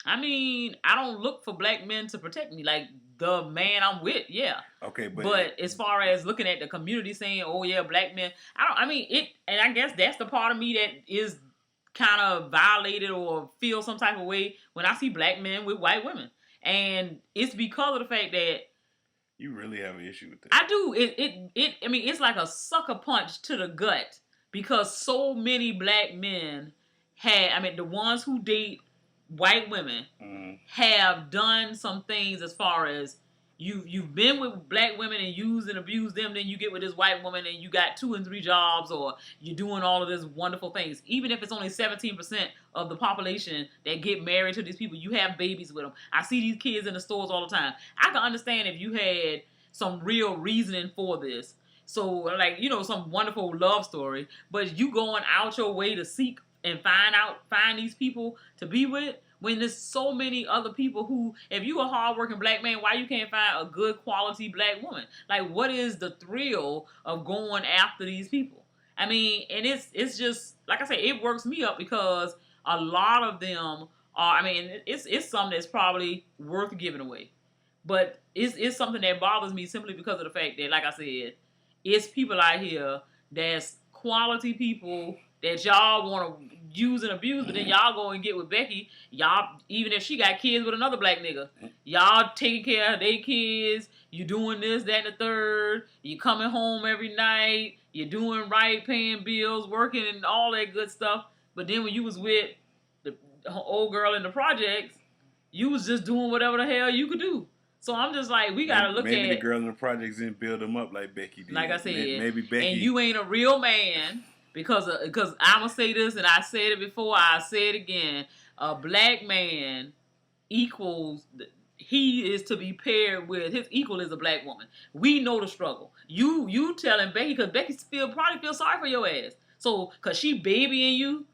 E: I mean, I don't look for black men to protect me. Like the man I'm with, yeah.
D: Okay,
E: but as far as looking at the community saying, "Oh yeah, black men," and I guess that's the part of me that is kind of violated or feel some type of way when I see black men with white women, and it's because of the fact that
D: you really have an issue with that.
E: I do. It's like a sucker punch to the gut. Because so many black men the ones who date white women have done some things as far as you've been with black women and used and abused them, then you get with this white woman and you got 2 and 3 jobs or you're doing all of this wonderful things. Even if it's only 17% of the population that get married to these people, you have babies with them. I see these kids in the stores all the time. I can understand if you had some real reasoning for this. So, some wonderful love story, but you going out your way to seek and find these people to be with when there's so many other people who, if you a hardworking black man, why you can't find a good quality black woman? Like, what is the thrill of going after these people? I mean, and it's just, like I say, it works me up because a lot of them are, it's something that's probably worth giving away. But it's something that bothers me simply because of the fact that, like I said, it's people out here that's quality people that y'all want to use and abuse, but then y'all go and get with Becky. Y'all, even if she got kids with another black nigga, y'all taking care of their kids. You doing this, that, and the third. You coming home every night. You're doing right, paying bills, working, and all that good stuff. But then when you was with the old girl in the projects, you was just doing whatever the hell you could do. So I'm just like, we gotta look at.
D: Maybe the girl in the projects didn't build them up like Becky did.
E: Like I said,
D: maybe Becky.
E: And you ain't a real man because I'ma say this, and I said it before, I say it again. A black man equals. He is to be paired with, his equal is a black woman. We know the struggle. You telling Becky, because Becky probably feel sorry for your ass. So, because she babying you,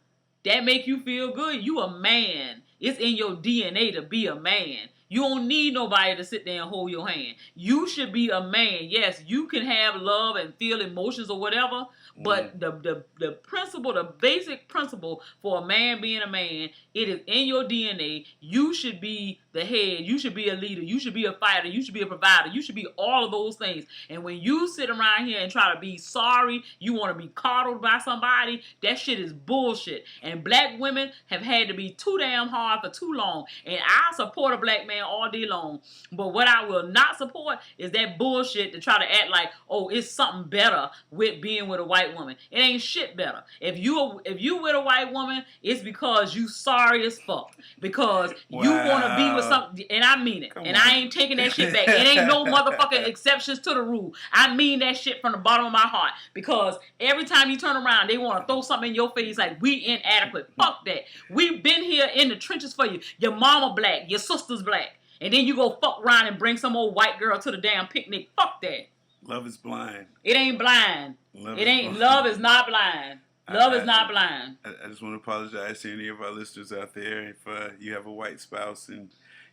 E: that make you feel good. You a man. It's in your DNA to be a man. You don't need nobody to sit there and hold your hand. You should be a man. Yes, you can have love and feel emotions or whatever, but the principle, the basic principle for a man being a man, it is in your DNA. You should be the head. You should be a leader. You should be a fighter. You should be a provider. You should be all of those things. And when you sit around here and try to be sorry, you want to be coddled by somebody, that shit is bullshit. And black women have had to be too damn hard for too long. And I support a black man all day long. But what I will not support is that bullshit to try to act like, oh, it's something better with being with a white woman. It ain't shit better. If you with a white woman, it's because you sorry as fuck. Because you want to be with something, and I mean it. And I ain't taking that shit back. It ain't no motherfucking exceptions to the rule. I mean that shit from the bottom of my heart. Because every time you turn around, they want to throw something in your face like we inadequate. Fuck that. We've been here in the trenches for you. Your mama black, your sister's black. And then you go fuck around and bring some old white girl to the damn picnic. Fuck that.
D: Love is blind.
E: It ain't blind. Love is not blind. Love is not blind.
D: I just want to apologize to any of our listeners out there. If you have a white spouse and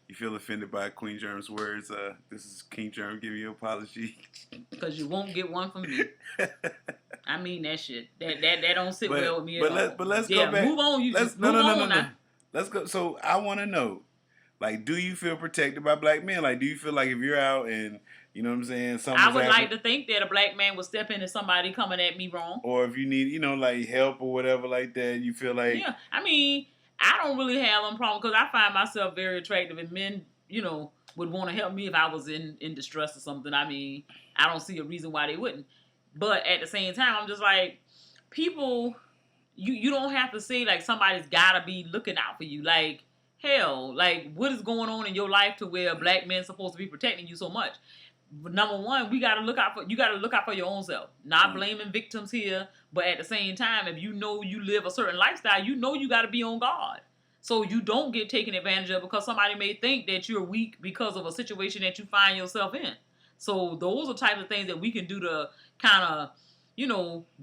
D: you feel offended by Queen Jerm's words, this is King Jerm giving you an apology.
E: Because you won't get one from me. I mean that shit. That don't sit well with me at all.
D: But let's go back.
E: Move on.
D: No. Let's go. So I want to know, like, do you feel protected by black men? Like, do you feel like if you're out and, you know what I'm saying,
E: I would like to think that a black man would step in if somebody coming at me wrong.
D: Or if you need, like, help or whatever like that, you feel like...
E: Yeah, I mean, I don't really have a problem because I find myself very attractive and men, would want to help me if I was in distress or something. I mean, I don't see a reason why they wouldn't. But at the same time, I'm just like, people, you don't have to say, like, somebody's got to be looking out for you. Like, hell, like, what is going on in your life to where black men supposed to be protecting you so much? Number one, you got to look out for your own self. Not blaming victims here, but at the same time, if you know you live a certain lifestyle, you got to be on guard. So you don't get taken advantage of because somebody may think that you're weak because of a situation that you find yourself in. So those are types of things that we can do to kind of,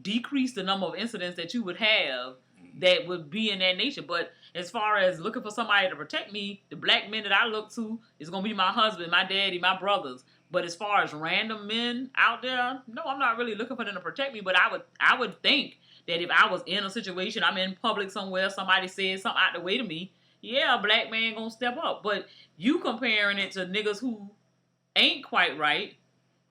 E: decrease the number of incidents that you would have that would be in that nature. But as far as looking for somebody to protect me, the black men that I look to is going to be my husband, my daddy, my brothers. But as far as random men out there, no, I'm not really looking for them to protect me. But I would think that if I was in a situation, I'm in public somewhere, somebody says something out the way to me, yeah, a black man going to step up. But you comparing it to niggas who ain't quite right,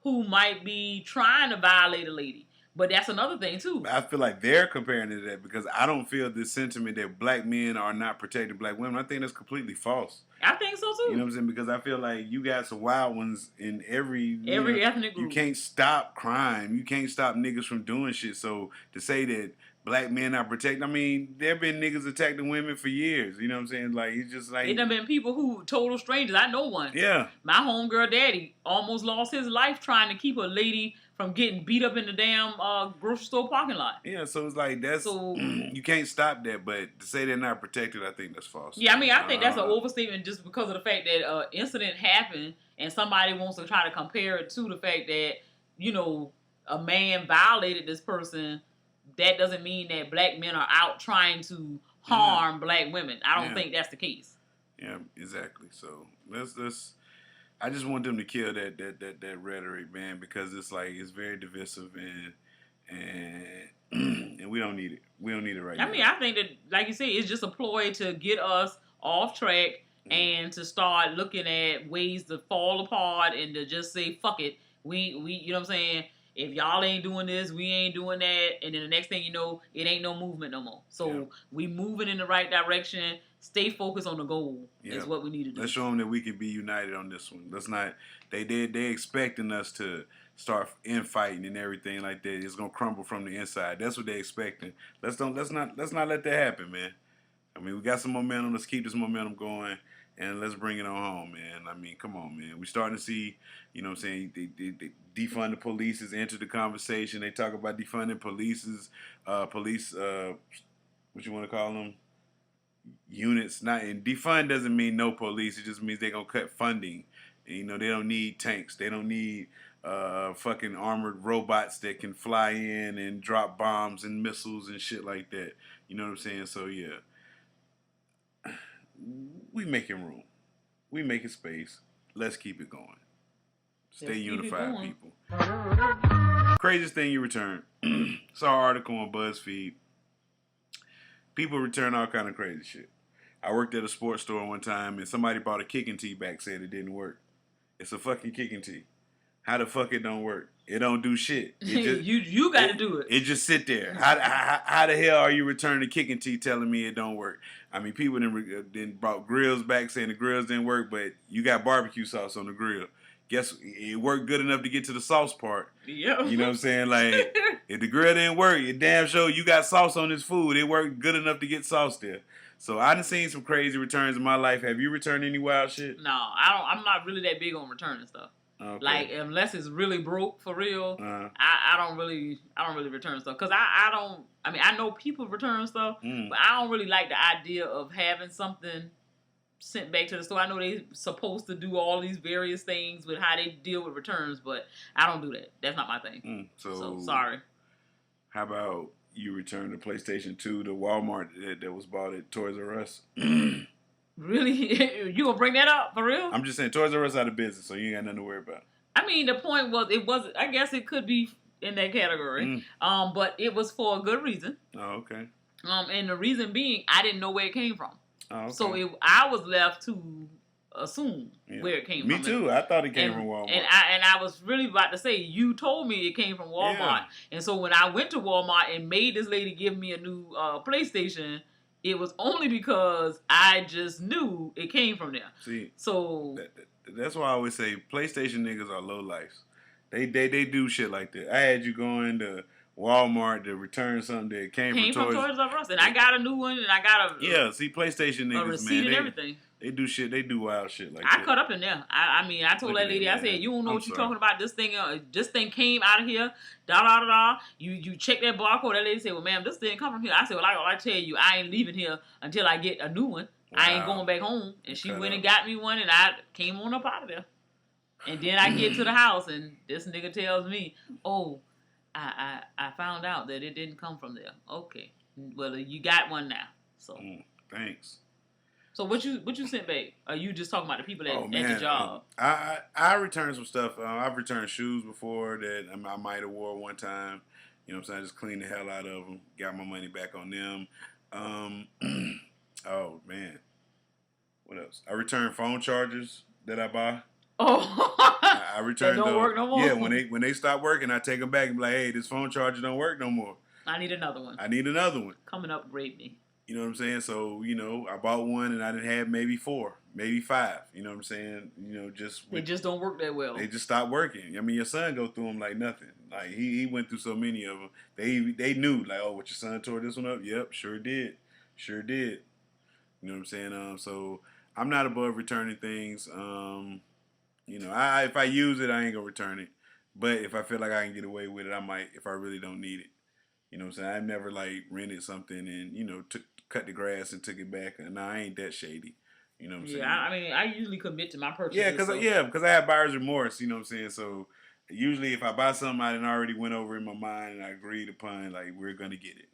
E: who might be trying to violate a lady. But that's another thing, too.
D: I feel like they're comparing it to that because I don't feel this sentiment that black men are not protecting black women. I think that's completely false.
E: I think so, too.
D: You know what I'm saying? Because I feel like you got some wild ones in every
E: ethnic group.
D: You can't stop crime. You can't stop niggas from doing shit. So to say that black men are protected, I mean, there have been niggas attacking women for years. You know what I'm saying? Like, it's just like...
E: There have been people who, total strangers. I know one.
D: Yeah.
E: My homegirl daddy almost lost his life trying to keep a lady from getting beat up in the damn grocery store parking lot.
D: Yeah, so it's like that's you can't stop that, but to say they're not protected, I think that's false.
E: Yeah, I mean, I think that's an overstatement just because of the fact that an incident happened and somebody wants to try to compare it to the fact that, a man violated this person. That doesn't mean that black men are out trying to harm black women. I don't think that's the case.
D: Yeah, exactly. So let's I just want them to kill that rhetoric, man, because it's like it's very divisive and we don't need it. We don't need it right now.
E: I mean, I think that, like you said, it's just a ploy to get us off track and to start looking at ways to fall apart and to just say, fuck it. We you know what I'm saying? If y'all ain't doing this, we ain't doing that. And then the next thing you know, it ain't no movement no more. So we moving in the right direction. Stay focused on the goal is what we need to do.
D: Let's show them that we can be united on this one. Let's not. They expecting us to start infighting and everything like that. It's gonna crumble from the inside. That's what they expecting. Let's not let that happen, man. I mean, we got some momentum. Let's keep this momentum going. and let's bring it on home, man. I mean, come on, man. We starting to see, you know what I'm saying, they defund the police has entered the conversation. They talk about defunding police, what you want to call them? Units. Not and defund doesn't mean no police. It just means they're going to cut funding. And, you know, they don't need tanks. They don't need fucking armored robots that can fly in and drop bombs and missiles and shit like that. You know what I'm saying? So, yeah. We making room. We making space. Let's keep it going. Stay unified, people. Craziest thing you return. Saw an article on BuzzFeed. People return all kind of crazy shit. I worked at a sports store one time and somebody bought a kicking tee back, said it didn't work. It's a fucking kicking tee. How the fuck it don't work? It don't do shit. It just,
E: you got to do it.
D: It just sit there. How the hell are you returning the kicking tee telling me it don't work? I mean, people then brought grills back saying the grills didn't work, but you got barbecue sauce on the grill. Guess it worked good enough to get to the sauce part.
E: Yeah.
D: You know what I'm saying? Like, if the grill didn't work, you damn sure you got sauce on this food. It worked good enough to get sauce there. So I done seen some crazy returns in my life. Have you returned any wild shit?
E: No, I'm not really that big on returning stuff. Okay. Like, unless it's really broke for real, I don't really return stuff. Cause I know people return stuff, but I don't really like the idea of having something sent back to the store. I know they're supposed to do all these various things with how they deal with returns, but I don't do that. That's not my thing. So sorry.
D: How about you return the PlayStation 2 to Walmart that was bought at Toys R Us?
E: Really? You gonna bring that up for real?
D: I'm just saying Toys R Us out of business, so you ain't got nothing to worry about.
E: I mean, the point was I guess it could be in that category. But it was for a good reason.
D: Oh, okay.
E: And the reason being, I didn't know where it came from. Oh, okay. So I was left to assume where it came from.
D: Me too. I thought it came from Walmart.
E: And I was really about to say, you told me it came from Walmart. Yeah. And so when I went to Walmart and made this lady give me a new PlayStation, it was only because I just knew it came from there.
D: See,
E: so
D: that's why I always say PlayStation niggas are low lifes. They do shit like that. I had you going to Walmart to return something that came from
E: Toys R Us, and I got a new one, and I got
D: see, PlayStation niggas,
E: receipt and everything.
D: They do shit. They do wild shit like that.
E: I cut up in there. I mean, I told that lady, I said, you don't know what you're talking about. This thing came out of here. Da da da da. You check that barcode. That lady said, well, ma'am, this didn't come from here. I said, well, I tell you, I ain't leaving here until I get a new one. Wow. I ain't going back home. And she went and got me one, and I came on up out of there. And then I get to the house, and this nigga tells me, oh, I found out that it didn't come from there. Okay. Well, you got one now. So
D: thanks.
E: So what you sent back? Are you just talking about the people at the job?
D: I returned some stuff. I've returned shoes before that I might have wore one time. You know what I'm saying? I just cleaned the hell out of them. Got my money back on them. Oh, man. What else? I returned phone chargers that I buy.
E: Oh.
D: I returned
E: those. Don't work no more?
D: Yeah, when they stop working, I take them back and be like, hey, this phone charger don't work no more.
E: I need another one.
D: Coming
E: up, rape me.
D: You know what I'm saying? So, you know, I bought one and I didn't have maybe 4, maybe 5. You know what I'm saying? You know,
E: they just don't work that well.
D: They just stopped working. I mean, your son go through them like nothing. Like he went through so many of them. They knew like, oh, what, your son tore this one up? Yep, sure did. You know what I'm saying? So I'm not above returning things. You know, if I use it, I ain't gonna return it. But if I feel like I can get away with it, I might. If I really don't need it. You know what I'm saying? I've never like rented something and, you know, cut the grass and took it back. And I ain't that shady. You know what I'm saying?
E: Yeah, I mean, I usually commit to my purchases.
D: Yeah, because I have buyer's remorse. You know what I'm saying? So usually if I buy something I didn't already went over in my mind and I agreed upon, like, we're gonna get it.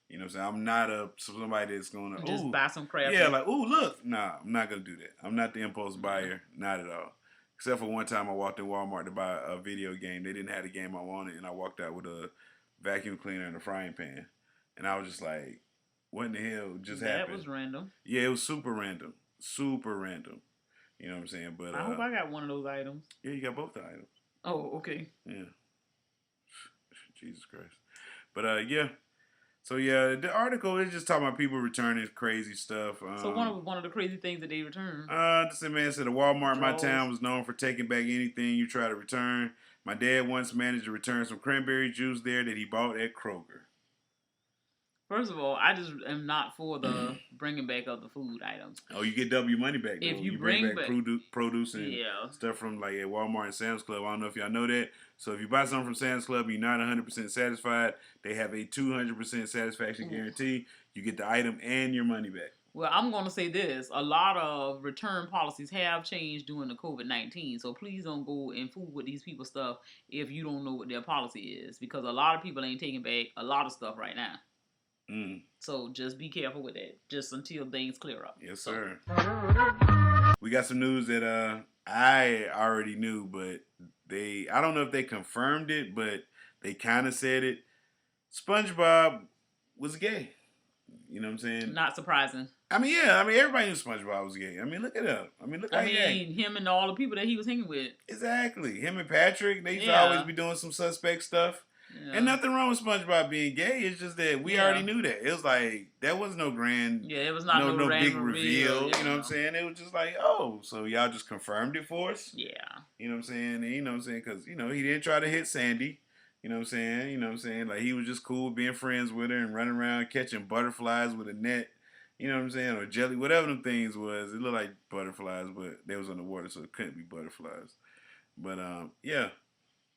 D: You know what I'm saying? I'm not somebody that's gonna
E: just buy some crap.
D: Yeah, like, ooh, look. Nah, I'm not gonna do that. I'm not the impulse buyer. Not at all. Except for one time I walked in Walmart to buy a video game. They didn't have the game I wanted, and I walked out with a vacuum cleaner and a frying pan. And I was just like, what in the hell just happened?
E: That was random.
D: Yeah, it was super random. Super random. You know what I'm saying? But
E: I hope I got one of those items.
D: Yeah, you got both the items.
E: Oh, okay.
D: Yeah. Jesus Christ. But yeah. So yeah, the article is just talking about people returning crazy stuff.
E: So one of the crazy things that they return.
D: This man said a Walmart in my town was known for taking back anything you try to return. My dad once managed to return some cranberry juice there that he bought at Kroger.
E: First of all, I just am not for the bringing back of the food items.
D: Oh, you get double your money back. Though.
E: If you
D: bring
E: back
D: produce and stuff from like at Walmart and Sam's Club. I don't know if y'all know that. So if you buy something from Sam's Club and you're not 100% satisfied, they have a 200% satisfaction guarantee. You get the item and your money back.
E: Well, I'm going to say this. A lot of return policies have changed during the COVID-19. So please don't go and fool with these people's stuff if you don't know what their policy is. Because a lot of people ain't taking back a lot of stuff right now. So just be careful with that. Just until things clear up.
D: Yes, sir. We got some news that I already knew, but I don't know if they confirmed it, but they kind of said it. SpongeBob was gay. You know what I'm saying?
E: Not surprising.
D: I mean, yeah. I mean, everybody knew SpongeBob was gay. I mean, look it up. I mean,
E: him and all the people that he was hanging with.
D: Exactly. Him and Patrick, they used to always be doing some suspect stuff. Yeah. And nothing wrong with SpongeBob being gay. It's just that we already knew that. It was like, that was no grand...
E: Yeah, it was not no
D: big reveal. You know what I'm saying? It was just like, oh, so y'all just confirmed it for us?
E: Yeah.
D: You know what I'm saying? And you know what I'm saying? Because, he didn't try to hit Sandy. You know what I'm saying? Like, he was just cool being friends with her and running around catching butterflies with a net. You know what I'm saying? Or jelly, whatever them things was. It looked like butterflies, but they was underwater, so it couldn't be butterflies. But, yeah.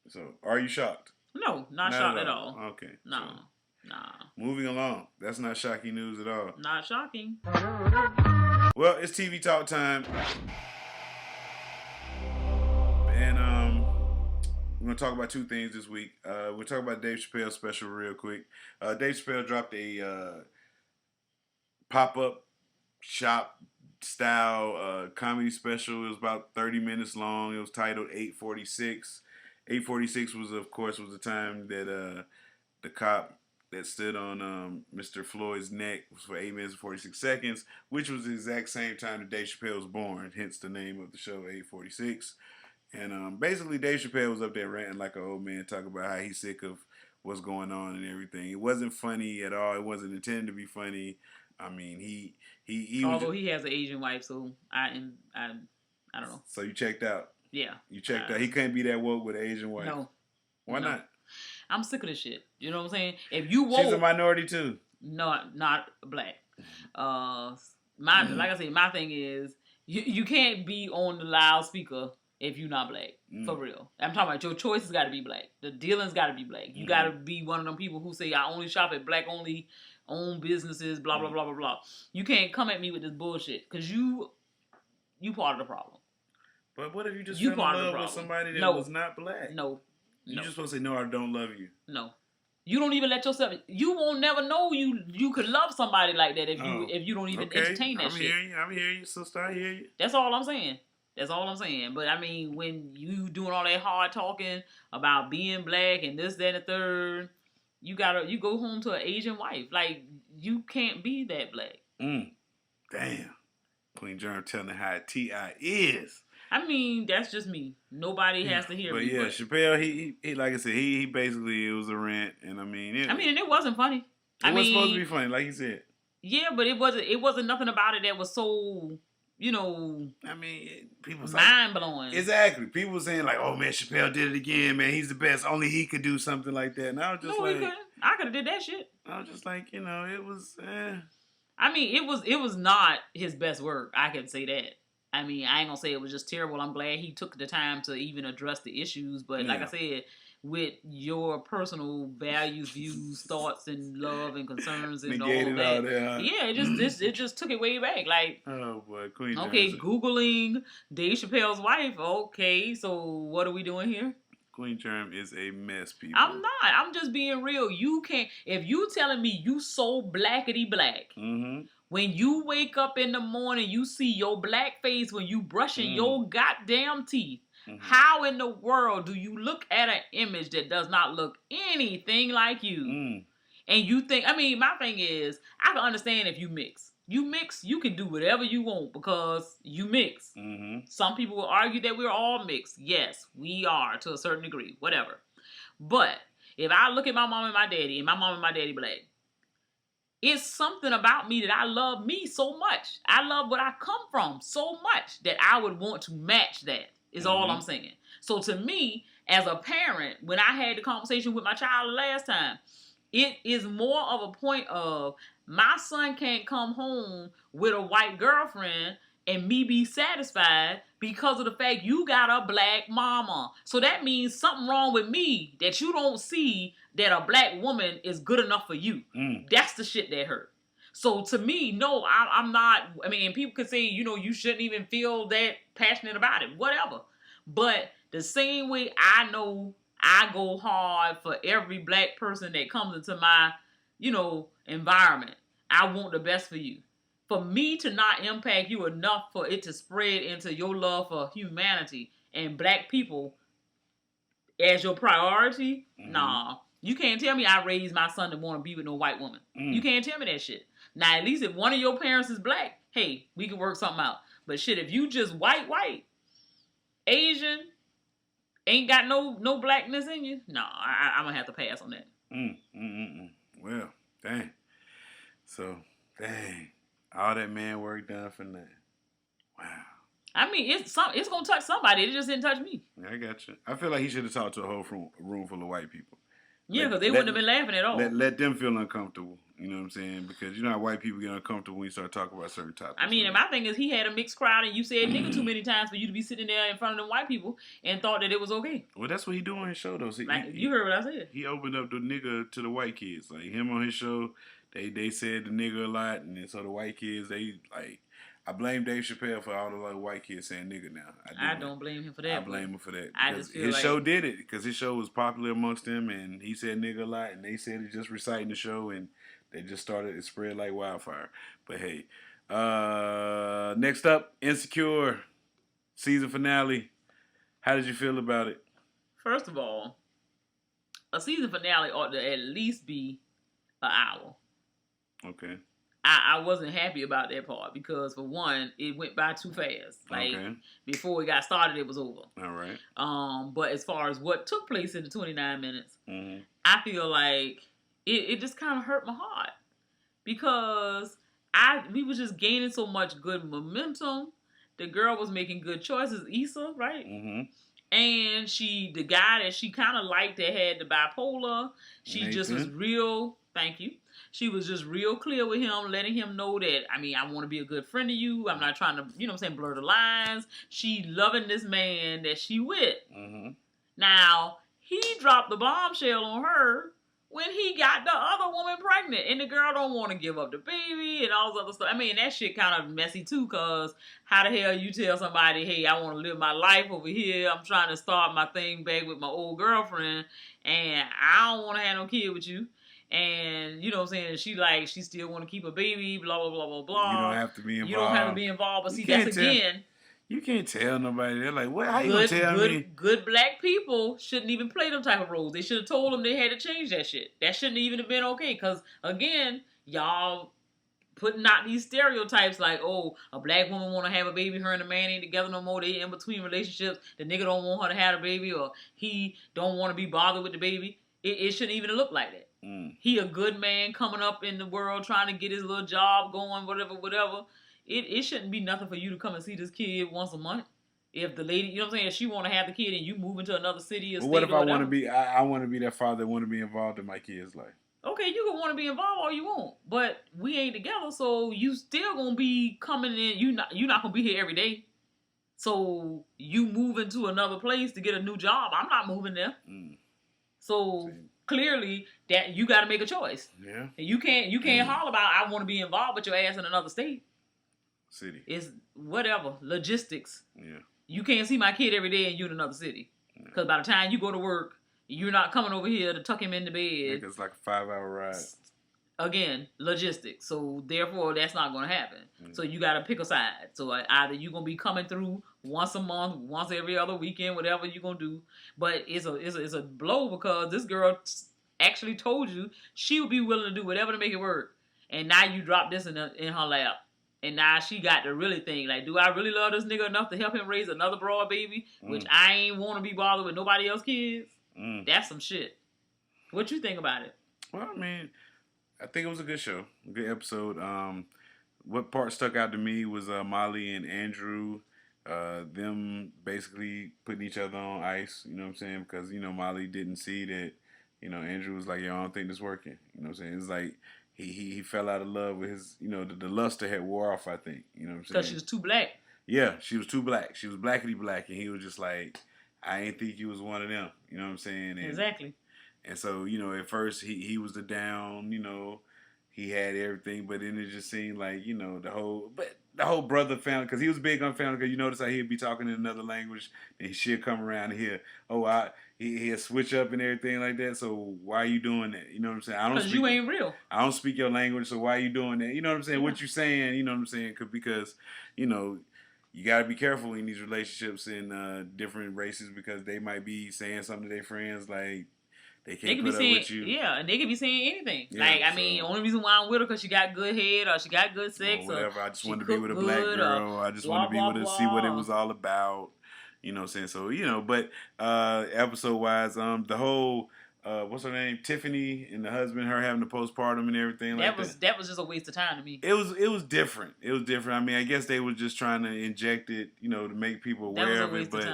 D: So, are you shocked?
E: No, not shocked at all.
D: Okay.
E: No.
D: So, nah. Moving along. That's not shocking news at all.
E: Not shocking.
D: Well, it's TV talk time. And we're going to talk about two things this week. We'll talk about Dave Chappelle special real quick. Dave Chappelle dropped a pop-up shop style comedy special. It was about 30 minutes long. It was titled 846. 846 was the time that the cop that stood on Mr. Floyd's neck was for 8 minutes and 46 seconds, which was the exact same time that Dave Chappelle was born, hence the name of the show, 846. And basically, Dave Chappelle was up there ranting like an old man, talking about how he's sick of what's going on and everything. It wasn't funny at all. It wasn't intended to be funny. I mean, he
E: although he has an Asian wife, so I don't know.
D: So you checked out.
E: Yeah.
D: You checked out. He couldn't be that woke with an Asian wife.
E: No.
D: Why not?
E: I'm sick of this shit. You know what I'm saying? If you woke...
D: She's a minority too.
E: No, not black. Like I said, my thing is, you can't be on the loudspeaker if you're not black. For real. I'm talking about your choices got to be black. The dealing's got to be black. You got to be one of them people who say, I only shop at black-only owned businesses, blah, blah, blah, blah, blah. You can't come at me with this bullshit because you part of the problem.
D: But what if you just fell in love with somebody that was not black?
E: No.
D: You just supposed to say, no, I don't love you.
E: No. You don't even let yourself... You won't never know you could love somebody like that if you don't even entertain that shit.
D: I'm hearing you, sister. I hear you.
E: That's all I'm saying. But I mean, when you doing all that hard talking about being black and this, that, and the third, you go home to an Asian wife. Like, you can't be that black.
D: Damn. Queen Jerm telling how T.I. is.
E: I mean, that's just me. Nobody has to hear me.
D: But Chappelle, he like I said, he basically, it was a rant, and and
E: it wasn't funny.
D: It was supposed to be funny, like you said.
E: Yeah, but it wasn't nothing about it that was so,
D: people
E: mind blowing.
D: Exactly. People were saying like, "Oh man, Chappelle did it again, man. He's the best. Only he could do something like that." And I was just
E: he couldn't. I could have did that shit.
D: I was just like, it was.
E: It was not his best work. I can say that. I ain't gonna say it was just terrible. I'm glad he took the time to even address the issues. But like I said, with your personal values, views, thoughts, and love and concerns and all that, it just took it way back. Like,
D: oh boy, Queen.
E: Okay, Googling Dave Chappelle's wife. Okay, so what are we doing here?
D: Queen Jerm is a mess, people.
E: I'm not. I'm just being real. You can't. If you telling me you so blackety black. Mm-hmm. When you wake up in the morning, you see your black face when you brushing your goddamn teeth. Mm-hmm. How in the world do you look at an image that does not look anything like you? And you think, my thing is, I can understand if you mix. You mix, you can do whatever you want because you mix. Mm-hmm. Some people will argue that we're all mixed. Yes, we are to a certain degree, whatever. But if I look at my mom and my daddy, and my mom and my daddy black, it's something about me that I love me so much. I love what I come from so much that I would want to match that, is all I'm saying. So to me, as a parent, when I had the conversation with my child last time, It is more of a point of my son can't come home with a white girlfriend and me be satisfied because of the fact you got a black mama. So that means something wrong with me that you don't see that a black woman is good enough for you. That's the shit that hurt. So to me, no, I'm not. I mean, people could say, you shouldn't even feel that passionate about it, whatever. But the same way I know I go hard for every black person that comes into my, environment. I want the best for you. For me to not impact you enough for it to spread into your love for humanity and black people as your priority, nah. You can't tell me I raised my son to want to be with no white woman. You can't tell me that shit. Now, at least if one of your parents is black, hey, we can work something out. But shit, if you just white, Asian, ain't got no blackness in you, no, I'm going to have to pass on that.
D: Well, dang. So, dang. All that man work done for nothing. Wow.
E: I mean, it's going to touch somebody. It just didn't touch me.
D: I got you. I feel like he should have talked to a whole room full of white people.
E: Yeah, because they wouldn't have been laughing at all.
D: Let them feel uncomfortable. You know what I'm saying? Because you know how white people get uncomfortable when you start talking about certain topics.
E: I mean, and my thing is he had a mixed crowd and you said nigga too many times for you to be sitting there in front of them white people and thought that it was okay.
D: Well, that's what he do on his show, though. See,
E: you heard what I said.
D: He opened up the nigga to the white kids. Like, him on his show, they said the nigga a lot. And then so the white kids, I blame Dave Chappelle for all the white kids saying nigga now.
E: I don't blame him for that.
D: I blame him for that.
E: I just feel
D: his show did it because his show was popular amongst them, and he said nigga a lot, and they said it just reciting the show, and they just started to spread like wildfire. But hey, next up, Insecure season finale. How did you feel about it?
E: First of all, a season finale ought to at least be an hour.
D: Okay.
E: I wasn't happy about that part because, for one, it went by too fast. Before it got started, it was over.
D: All right.
E: But as far as what took place in the 29 minutes, I feel like it just kind of hurt my heart because we was just gaining so much good momentum. The girl was making good choices, Issa, right? And the guy that she kind of liked that had the bipolar, she
D: Nathan.
E: just was real. Thank you. She was just real clear with him, letting him know that, I want to be a good friend to you. I'm not trying to, blur the lines. She loving this man that she with. Now, he dropped the bombshell on her when he got the other woman pregnant. And the girl don't want to give up the baby and all this other stuff. That shit kind of messy too, because how the hell you tell somebody, hey, I want to live my life over here. I'm trying to start my thing back with my old girlfriend. And I don't want to have no kid with you. And, you know what I'm saying, she still want to keep a baby, blah, blah, blah, blah, blah.
D: You don't have to be involved.
E: You don't have to be involved. But see, that's again.
D: You can't tell nobody. They're like, what? How you going to tell me?
E: Good black people shouldn't even play them type of roles. They should have told them they had to change that shit. That shouldn't even have been okay. Because, again, y'all putting out these stereotypes like, oh, a black woman want to have a baby, her and the man ain't together no more, they in between relationships, the nigga don't want her to have a baby, or he don't want to be bothered with the baby. It shouldn't even look like that. He a good man coming up in the world trying to get his little job going, whatever. It shouldn't be nothing for you to come and see this kid once a month. If the lady, you know what I'm saying, if she want to have the kid and you move into another city or state,
D: what if I want to be, I want to be that father that want to be involved in my kid's life?
E: Okay, you can want to be involved all you want, but we ain't together, so you still gonna be coming in. You not gonna be here every day. So you move into another place to get a new job. I'm not moving there. So clearly that you got to make a choice.
D: Yeah.
E: And you can't holler about I want to be involved with your ass in another state.
D: City.
E: It's whatever logistics.
D: Yeah.
E: You can't see my kid every day and you in another city. Because by the time you go to work, you're not coming over here to tuck him in the bed.
D: It's like a 5-hour ride.
E: Again, logistics. So therefore, that's not going to happen. So you got to pick a side. So either you're going to be coming through once a month, once every other weekend, whatever you're going to do. But it's a blow because this girl actually told you she would be willing to do whatever to make it work. And now you drop this in her lap. And now she got to really think, like, do I really love this nigga enough to help him raise another broad baby, which I ain't want to be bothered with nobody else's kids? That's some shit. What you think about it?
D: Well, I think it was a good show, a good episode. What part stuck out to me was Molly and Andrew, them basically putting each other on ice, you know what I'm saying? Because, Molly didn't see that You know, Andrew was like, yo, I don't think this working. You know what I'm saying? It's like he fell out of love with his, you know, the luster had wore off, I think. You know what I'm saying?
E: Because she was too black.
D: Yeah, she was too black. She was blackity black, and he was just like, I ain't think you was one of them. You know what I'm saying? And,
E: Exactly.
D: And so, you know, at first he was the down, you know, he had everything, but then it just seemed like, you know, the whole brother family, because he was big on family, because you notice how he'd be talking in another language, and she'd come around here, he'll switch up and everything like that, so why are you doing that? You know what I'm saying?
E: Because you ain't real.
D: I don't speak your language, so why are you doing that? You know what I'm saying? Yeah. What you saying, you know what I'm saying? Because, you know, you got to be careful in these relationships in different races, because they might be saying something to their friends like, they can't put up with you.
E: Yeah, and they could be saying anything.
D: Yeah,
E: like, I mean, the only reason why I'm with her because she got good head or she got good sex
D: or whatever. I just wanted to be with a
E: good,
D: black girl. I just wanted to be with her, see what it was all about. You know what I'm saying? So, you know, but episode-wise, the whole, what's her name? Tiffany and the husband, her having the postpartum and everything like that.
E: That was just a waste of time to me.
D: It was different. It was different. I mean, I guess they were just trying to inject it, you know, to make people aware of it. But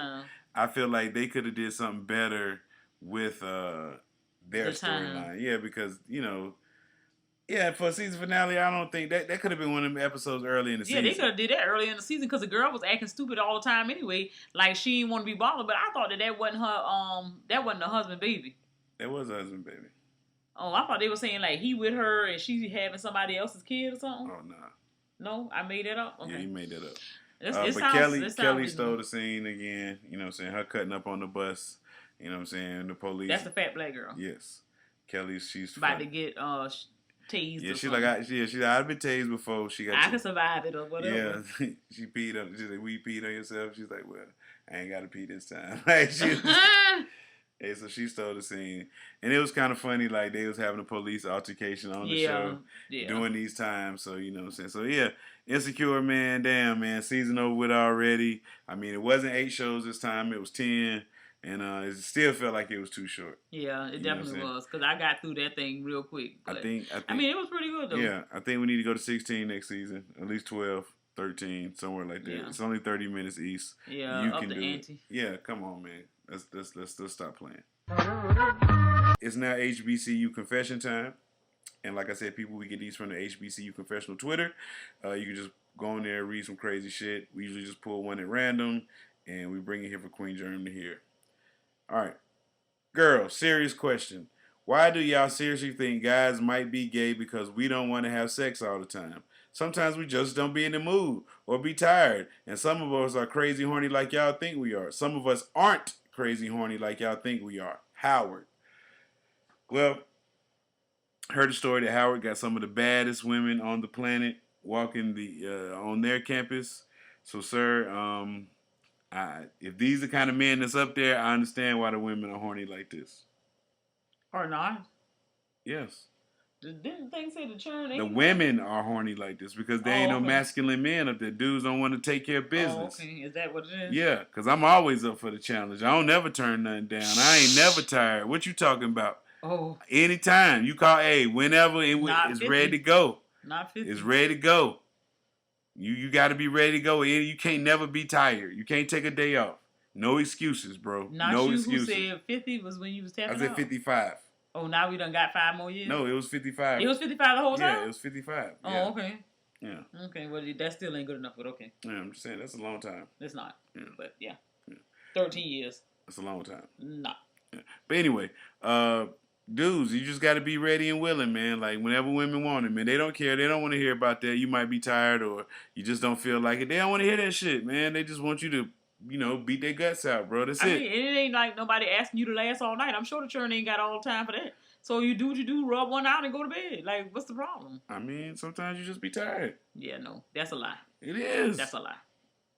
D: I feel like they could have did something better with their storyline. Yeah, because, you know, for a season finale, I don't think that could have been one of them episodes early in the season.
E: Yeah, they could have did that early in the season because the girl was acting stupid all the time anyway. Like, she didn't want to be bothered, but I thought that wasn't her, that wasn't her husband baby.
D: That was her husband baby.
E: Oh, I thought they were saying, like, he with her and she having somebody else's kid or something.
D: Oh, nah.
E: No? I made that up? Okay.
D: Yeah, you made that up.
E: But
D: Kelly stole the scene again. You know what I'm saying? Her cutting up on the bus. You know what I'm saying? The police.
E: That's the fat black girl.
D: Yes. Kelly, she's
E: about to get tased.
D: Yeah, she's like, I've been tased before.
E: I can survive it or whatever.
D: Yeah, she peed on. She's like, we peed on yourself. She's like, well, I ain't got to pee this time. Like and so she stole the scene, and it was kind of funny. Like they was having a police altercation on the show during these times. So you know what I'm saying. So yeah, Insecure, man. Damn, man. Season over with already. I mean, it wasn't 8 shows this time. It was 10. And it still felt like it was too short.
E: Yeah, it definitely was. Because I got through that thing real quick. But I mean, it was pretty good, though.
D: Yeah, I think we need to go to 16 next season. At least 12, 13, somewhere like that. Yeah. It's only 30 minutes east.
E: Yeah,
D: you
E: up
D: can
E: the
D: do
E: ante.
D: It. Yeah, come on, man. Let's stop playing. It's now HBCU confession time. And like I said, people, we get these from the HBCU Confessional Twitter. You can just go on there and read some crazy shit. We usually just pull one at random. And we bring it here for Queen Jerm to hear. All right. Girl, serious question. Why do y'all seriously think guys might be gay because we don't want to have sex all the time? Sometimes we just don't be in the mood or be tired. And some of us are crazy horny like y'all think we are. Some of us aren't crazy horny like y'all think we are. Howard. Well, heard a story that Howard got some of the baddest women on the planet walking on their campus. So, sir, if these are the kind of men that's up there, I understand why the women are horny like this.
E: Or not?
D: Yes.
E: Didn't things say the churn?
D: The women are horny like this because there ain't no masculine men up there. Dudes don't want to take care of business.
E: Oh, okay. Is that what it is?
D: Yeah, because I'm always up for the challenge. I don't never turn nothing down. I ain't never tired. What you talking about?
E: Oh.
D: Anytime. You call, whenever it's ready to go.
E: Not 50.
D: It's ready to go. You got to be ready to go. You can't never be tired. You can't take a day off. No excuses, bro. No excuses.
E: Who said 50 was when you was tapping out?
D: I said 55.
E: Oh, now we done got 5 more years?
D: No, it was 55.
E: It was 55 the whole time?
D: Yeah, it was 55.
E: Oh,
D: yeah.
E: Okay.
D: Yeah.
E: Okay, well, that still ain't good enough, but okay.
D: Yeah, I'm just saying, that's a long time.
E: It's not.
D: Yeah.
E: But, yeah. 13 years.
D: That's a long time.
E: Nah.
D: Yeah. But anyway, dudes, you just got to be ready and willing, man. Like, whenever women want it, man, they don't care. They don't want to hear about that. You might be tired or you just don't feel like it. They don't want to hear that shit, man. They just want you to, beat their guts out, bro. That's it.
E: I mean, it ain't like nobody asking you to last all night. I'm sure the churn ain't got all the time for that. So you do what you do, rub one out and go to bed. Like, what's the problem?
D: I mean, sometimes you just be tired.
E: Yeah, no. That's a lie.
D: It is.
E: That's a lie.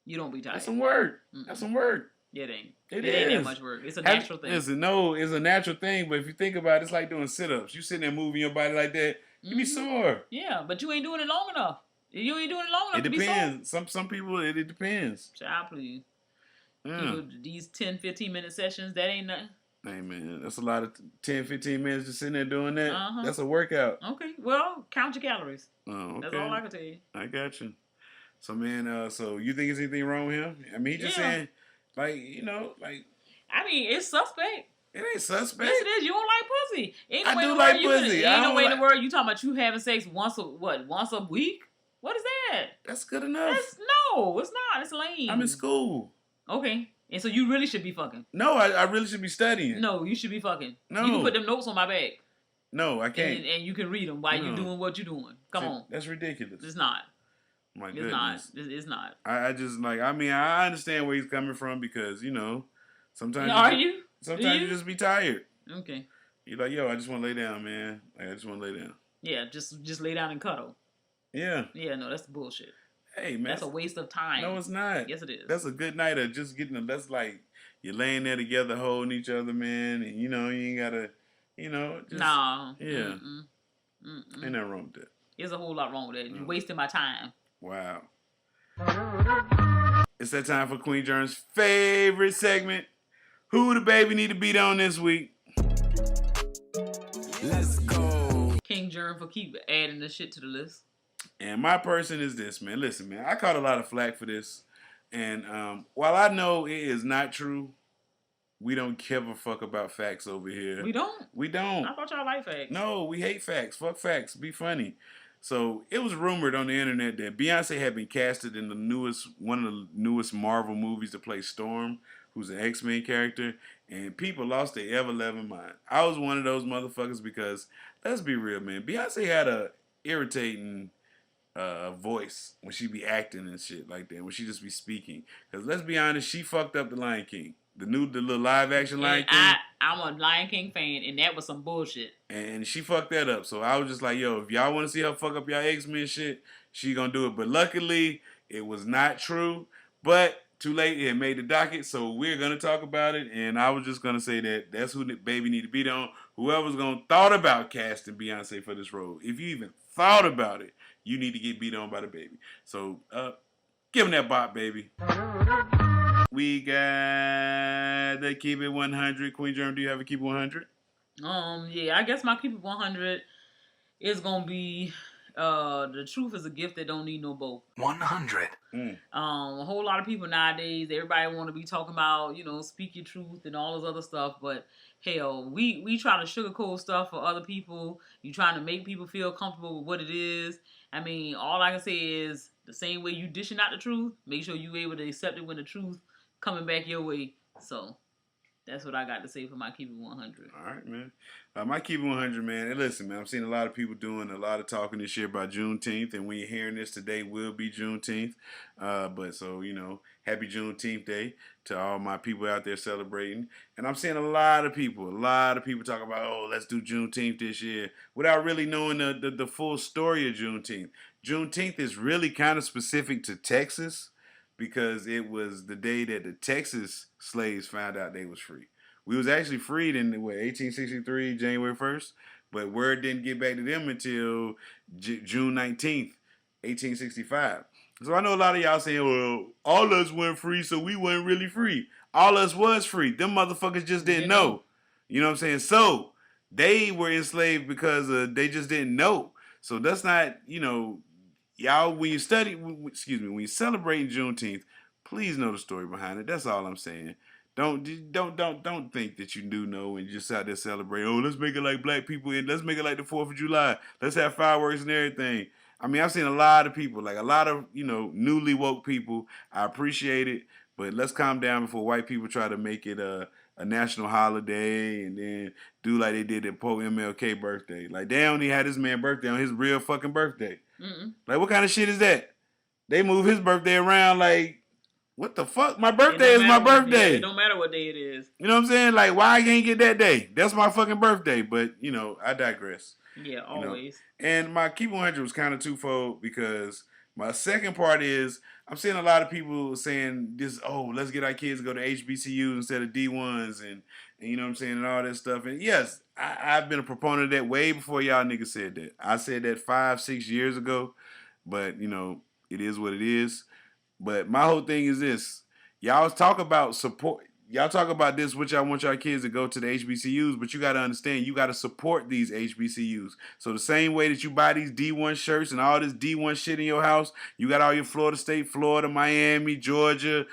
E: You don't be tired.
D: That's some work. Mm-mm. That's some work.
E: Yeah, it ain't.
D: It
E: ain't that much work. It's a natural thing.
D: Listen, no, it's a natural thing, but if you think about it, it's like doing sit-ups. You sitting there moving your body like that, you be sore.
E: Yeah, but you ain't doing it long enough. You ain't doing it long enough
D: to be sore. It depends. Some people, it depends.
E: Child, please.
D: Yeah.
E: These 10, 15-minute sessions, that ain't nothing.
D: Hey, man, that's a lot of 10, 15 minutes just sitting there doing that.
E: Uh-huh.
D: That's a workout.
E: Okay, well, count your calories.
D: Oh, okay.
E: That's all I can tell you.
D: I got you. So, man, so you think there's anything wrong with him? I mean, he just saying, like.
E: I mean, it's suspect.
D: It ain't suspect.
E: Yes, it is. You don't like pussy. Ain't no
D: I
E: way
D: do
E: in the
D: like
E: world you
D: pussy.
E: can, ain't
D: I
E: no
D: don't
E: way in
D: like-
E: the world you talking about you having sex once a week? What is that?
D: That's good enough.
E: No, it's not. It's lame.
D: I'm in school.
E: Okay. And so you really should be fucking.
D: No, I really should be studying.
E: No, you should be fucking.
D: No.
E: You can put them notes on my bag.
D: No, I can't.
E: And you can read them while you're doing what you're doing. Come on.
D: That's ridiculous.
E: It's not.
D: My
E: It's
D: goodness.
E: not. It's not.
D: I just like, I mean, I understand where he's coming from because, you know, sometimes Sometimes you just be tired.
E: Okay.
D: You're like, yo, I just want to lay down, man. Like, I just want to lay down.
E: Yeah, just lay down and cuddle.
D: Yeah.
E: Yeah, no, that's bullshit.
D: Hey, man.
E: That's a waste of time.
D: No, it's not.
E: Yes, it is.
D: That's a good night of just getting that's like, you're laying there together holding each other, man. And, you know, you ain't got to, you know. Just,
E: nah.
D: Yeah. Ain't nothing wrong with that.
E: There's a whole lot wrong with that. You're wasting my time.
D: Wow. It's that time for Queen Jerm's favorite segment. Who the baby need to beat on this week?
C: Let's go.
E: King Jerm for keep adding the shit to the list.
D: And my person is this, man. Listen, man, I caught a lot of flack for this. And while I know it is not true, we don't give a fuck about facts over here.
E: We don't?
D: We don't.
E: I thought y'all like facts.
D: No, we hate facts. Fuck facts. Be funny. So it was rumored on the internet that Beyonce had been casted in one of the newest Marvel movies to play Storm, who's an X-Men character, and people lost their ever-loving mind. I was one of those motherfuckers because, let's be real, man, Beyonce had a irritating voice when she be acting and shit like that, when she just be speaking. Because let's be honest, she fucked up the Lion King. The little live action Lion King.
E: I'm a Lion King fan, and that was some bullshit.
D: And she fucked that up. So I was just like, yo, if y'all want to see her fuck up y'all X-Men shit, she gonna do it. But luckily, it was not true. But too late, it made the docket, so we're gonna talk about it. And I was just gonna say that that's who the baby need to beat on. Whoever's gonna thought about casting Beyonce for this role, if you even thought about it, you need to get beat on by the baby. So give him that bop, baby. We got the Keep It 100. Queen Jerm, do you have a Keep It 100?
E: Yeah, I guess my Keep It 100 is gonna be the truth is a gift that don't need no bow.
C: 100.
E: A whole lot of people nowadays, everybody want to be talking about, you know, speak your truth and all this other stuff, but hell, we try to sugarcoat stuff for other people. You trying to make people feel comfortable with what it is. I mean, all I can say is the same way you dishing out the truth, make sure you able to accept it when the truth coming back your way. So that's what I got to say for my Keep It 100.
D: All right, man. My Keep It 100, man. And listen, man, I've seen a lot of people doing a lot of talking this year about Juneteenth, and when you're hearing this today, will be Juneteenth. But so, you know, happy Juneteenth Day to all my people out there celebrating. And I'm seeing a lot of people talk about, oh, let's do Juneteenth this year, without really knowing the full story of Juneteenth. Juneteenth is really kind of specific to Texas, because it was the day that the Texas slaves found out they was free. We was actually freed in 1863, January 1st, but word didn't get back to them until June 19th, 1865. So I know a lot of y'all saying, well, all us weren't free, so we weren't really free. All us was free. Them motherfuckers just didn't know. You know what I'm saying? So they were enslaved because they just didn't know. So that's not, you know, y'all, when you when you celebrate Juneteenth, please know the story behind it. That's all I'm saying. Don't think that you do know and just out there celebrate. Oh, let's make it like black people and let's make it like the 4th of July. Let's have fireworks and everything. I mean, I've seen a lot of people, like a lot of, you know, newly woke people. I appreciate it, but let's calm down before white people try to make it a national holiday and then do like they did at Poe MLK birthday. Like, they only had this man birthday on his real fucking birthday. Like, what kind of shit is that? They move his birthday around like, what the fuck? My birthday is my birthday.
E: It don't matter what day it is.
D: You know what I'm saying? Like, why I can't get that day? That's my fucking birthday. But, you know, I digress.
E: Yeah, always.
D: You know? And my Keep 100 was kind of twofold because my second part is I'm seeing a lot of people saying this, oh, let's get our kids to go to HBCUs instead of D1s and you know what I'm saying, and all that stuff. And yes, I've been a proponent of that way before y'all niggas said that. I said that 5-6 years ago, but, you know, it is what it is. But my whole thing is this. Y'all talk about support. y'all talk about this, which I want y'all kids to go to the HBCUs, but you got to understand, you got to support these HBCUs. So the same way that you buy these D1 shirts and all this D1 shit in your house, you got all your Florida State, Florida, Miami, Georgia,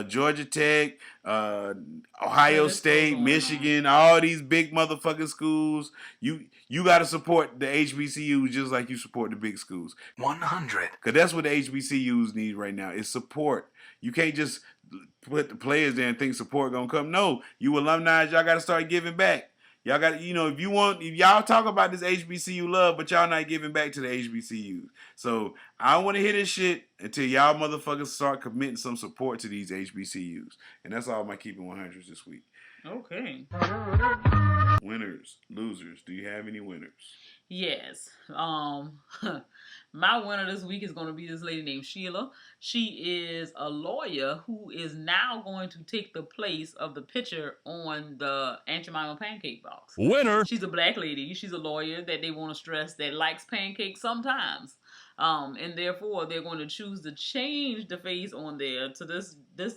D: Georgia Tech, Ohio State, Michigan, all these big motherfucking schools. You got to support the HBCUs just like you support the big schools.
C: 100.
D: Because that's what the HBCUs need right now is support. You can't just put the players there and think support gonna come. No, you alumni, y'all got to start giving back. Y'all got to, if y'all talk about this HBCU love, but y'all not giving back to the HBCUs. So I don't want to hear this shit until y'all motherfuckers start committing some support to these HBCUs. And that's all my Keeping 100s this week.
E: Okay.
D: Winners, losers. Do you have any winners?
E: Yes. My winner this week is going to be this lady named Sheila. She is a lawyer who is now going to take the place of the picture on the Aunt Jemima pancake box.
F: Winner.
E: She's a black lady. She's a lawyer that they want to stress that likes pancakes sometimes. And therefore they're going to choose to change the face on there to this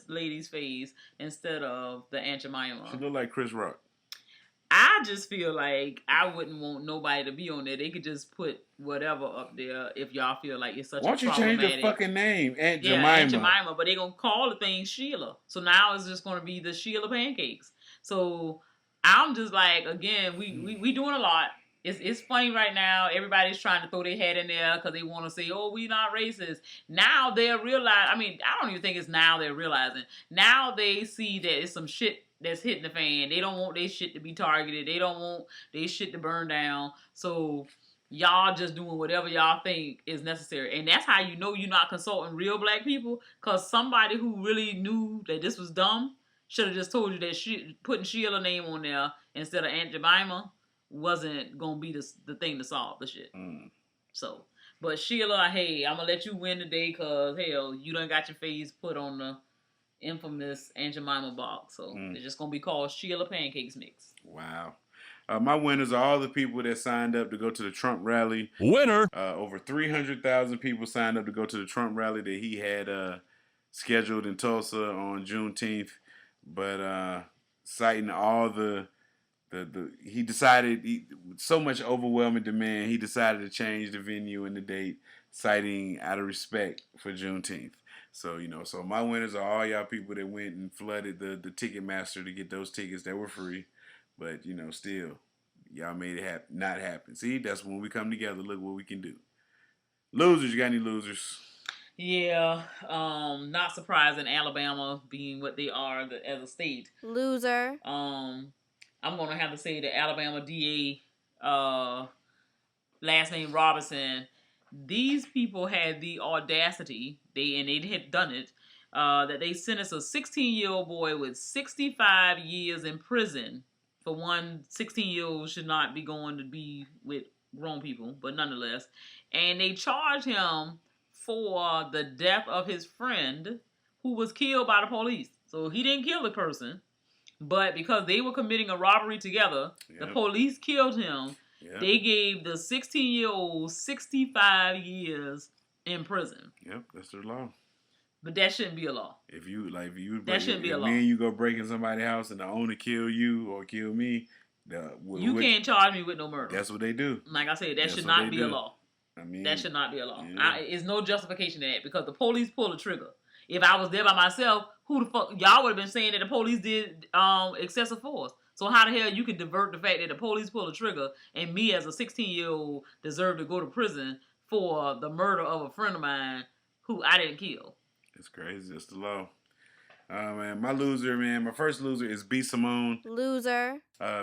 E: lady's face instead of the Aunt Jemima.
D: She look like Chris Rock.
E: I just feel like I wouldn't want nobody to be on there. They could just put whatever up there if y'all feel like it's such a problematic.
D: Why don't you change your fucking name, Aunt Jemima?
E: Aunt Jemima, but they're going to call the thing Sheila. So now it's just going to be the Sheila pancakes. So I'm just like, again, we doing a lot. It's funny right now. Everybody's trying to throw their head in there because they want to say, oh, we not racist. Now they're realizing, I don't even think it's now they're realizing. Now they see that it's some shit that's hitting the fan. They don't want their shit to be targeted. They don't want their shit to burn down. So y'all just doing whatever y'all think is necessary. And that's how you know you're not consulting real black people, because somebody who really knew that this was dumb should have just told you that putting Sheila name on there instead of Aunt Jemima wasn't going to be the thing to solve the shit. So, but Sheila, hey, I'm going to let you win today because, hell, you done got your face put on the infamous Aunt Jemima box. So, it's just going to be called Sheila Pancakes Mix.
D: Wow. My winners are all the people that signed up to go to the Trump rally.
F: Winner.
D: Over 300,000 people signed up to go to the Trump rally that he had scheduled in Tulsa on Juneteenth. But citing all he decided, so much overwhelming demand, he decided to change the venue and the date, citing out of respect for Juneteenth. So, so my winners are all y'all people that went and flooded the Ticketmaster to get those tickets that were free. But, still, y'all made it not happen. See, that's when we come together. Look what we can do. Losers, you got any losers?
E: Yeah, not surprising, Alabama being what they are as a state.
G: Loser.
E: I'm going to have to say the Alabama DA, last name Robinson, these people had the audacity, they had done it, that they sentenced a 16-year-old boy with 65 years in prison. For one, 16-year-olds should not be going to be with grown people, but nonetheless. And they charged him for the death of his friend who was killed by the police. So he didn't kill the person. But because they were committing a robbery together, the police killed him. Yep. They gave the 16-year-old 65 years in prison.
D: Yep, that's their law.
E: But that shouldn't be a law.
D: That
E: shouldn't be a law.
D: Me and you go break in somebody's house and the owner kill you or kill me,
E: you can't charge me with no murder.
D: That's what they do.
E: Like I said, that should not be a law. That should not be a law.
D: Yeah.
E: It's no justification to that because the police pulled the trigger. If I was there by myself, who the fuck, y'all would have been saying that the police did excessive force. So how the hell you can divert the fact that the police pulled a trigger and me as a 16-year-old deserve to go to prison for the murder of a friend of mine who I didn't kill?
D: It's crazy. It's the law. Man, my first loser is B. Simone.
G: Loser.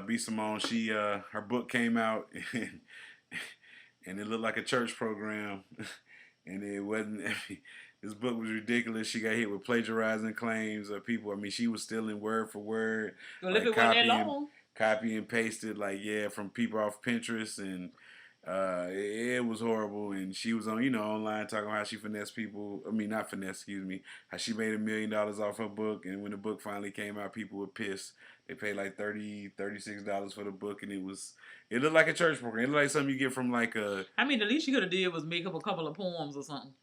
D: B. Simone, she, her book came out and it looked like a church program and it wasn't, this book was ridiculous. She got hit with plagiarizing claims of people. She was stealing word for word.
E: Well, if it wasn't that long.
D: Copy and pasted, from people off Pinterest, and it was horrible. And she was on, online talking about how she finessed people. Not finesse, excuse me. How she made $1 million off her book, and when the book finally came out, people were pissed. They paid like $36 for the book, and it looked like a church program. It looked like something you get from like a.
E: The least she could have did was make up a couple of poems or something.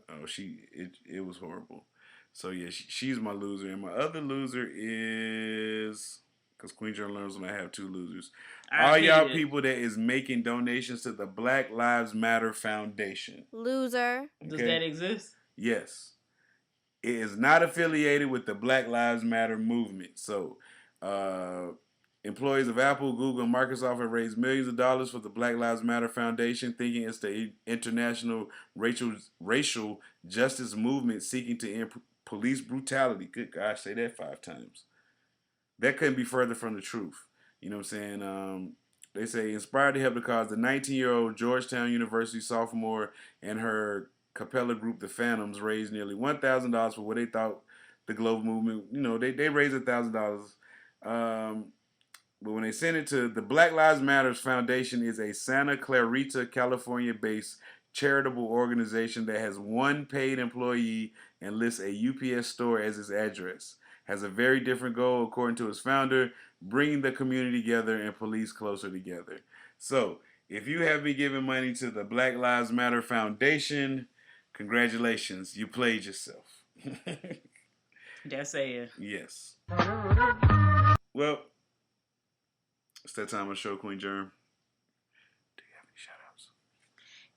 D: Oh, it was horrible. So yeah, she's my loser, and my other loser is because Queen Jerm learns when I have two losers. All y'all people that is making donations to the Black Lives Matter Foundation.
F: Loser.
D: Okay?
E: Does that exist?
D: Yes. It is not affiliated with the Black Lives Matter movement. So, employees of Apple, Google, and Microsoft have raised millions of dollars for the Black Lives Matter Foundation, thinking it's the international racial justice movement seeking to end police brutality. Good gosh, say that 5 times. That couldn't be further from the truth. You know what I'm saying? They say inspired to help the cause, the 19-year-old Georgetown University sophomore and her Capella group, the Phantoms, raised nearly $1,000 for what they thought the global movement. You know, they raised $1,000. But when they sent it to the Black Lives Matter Foundation, is a Santa Clarita, California-based charitable organization that has one paid employee and lists a UPS store as its address. Has a very different goal, according to its founder, bringing the community together and police closer together. So, if you have been giving money to the Black Lives Matter Foundation, congratulations, you played yourself.
E: That's sad.
D: Yes. Well, it's that time of the show, Queen Jerm. Do you have any shout-outs?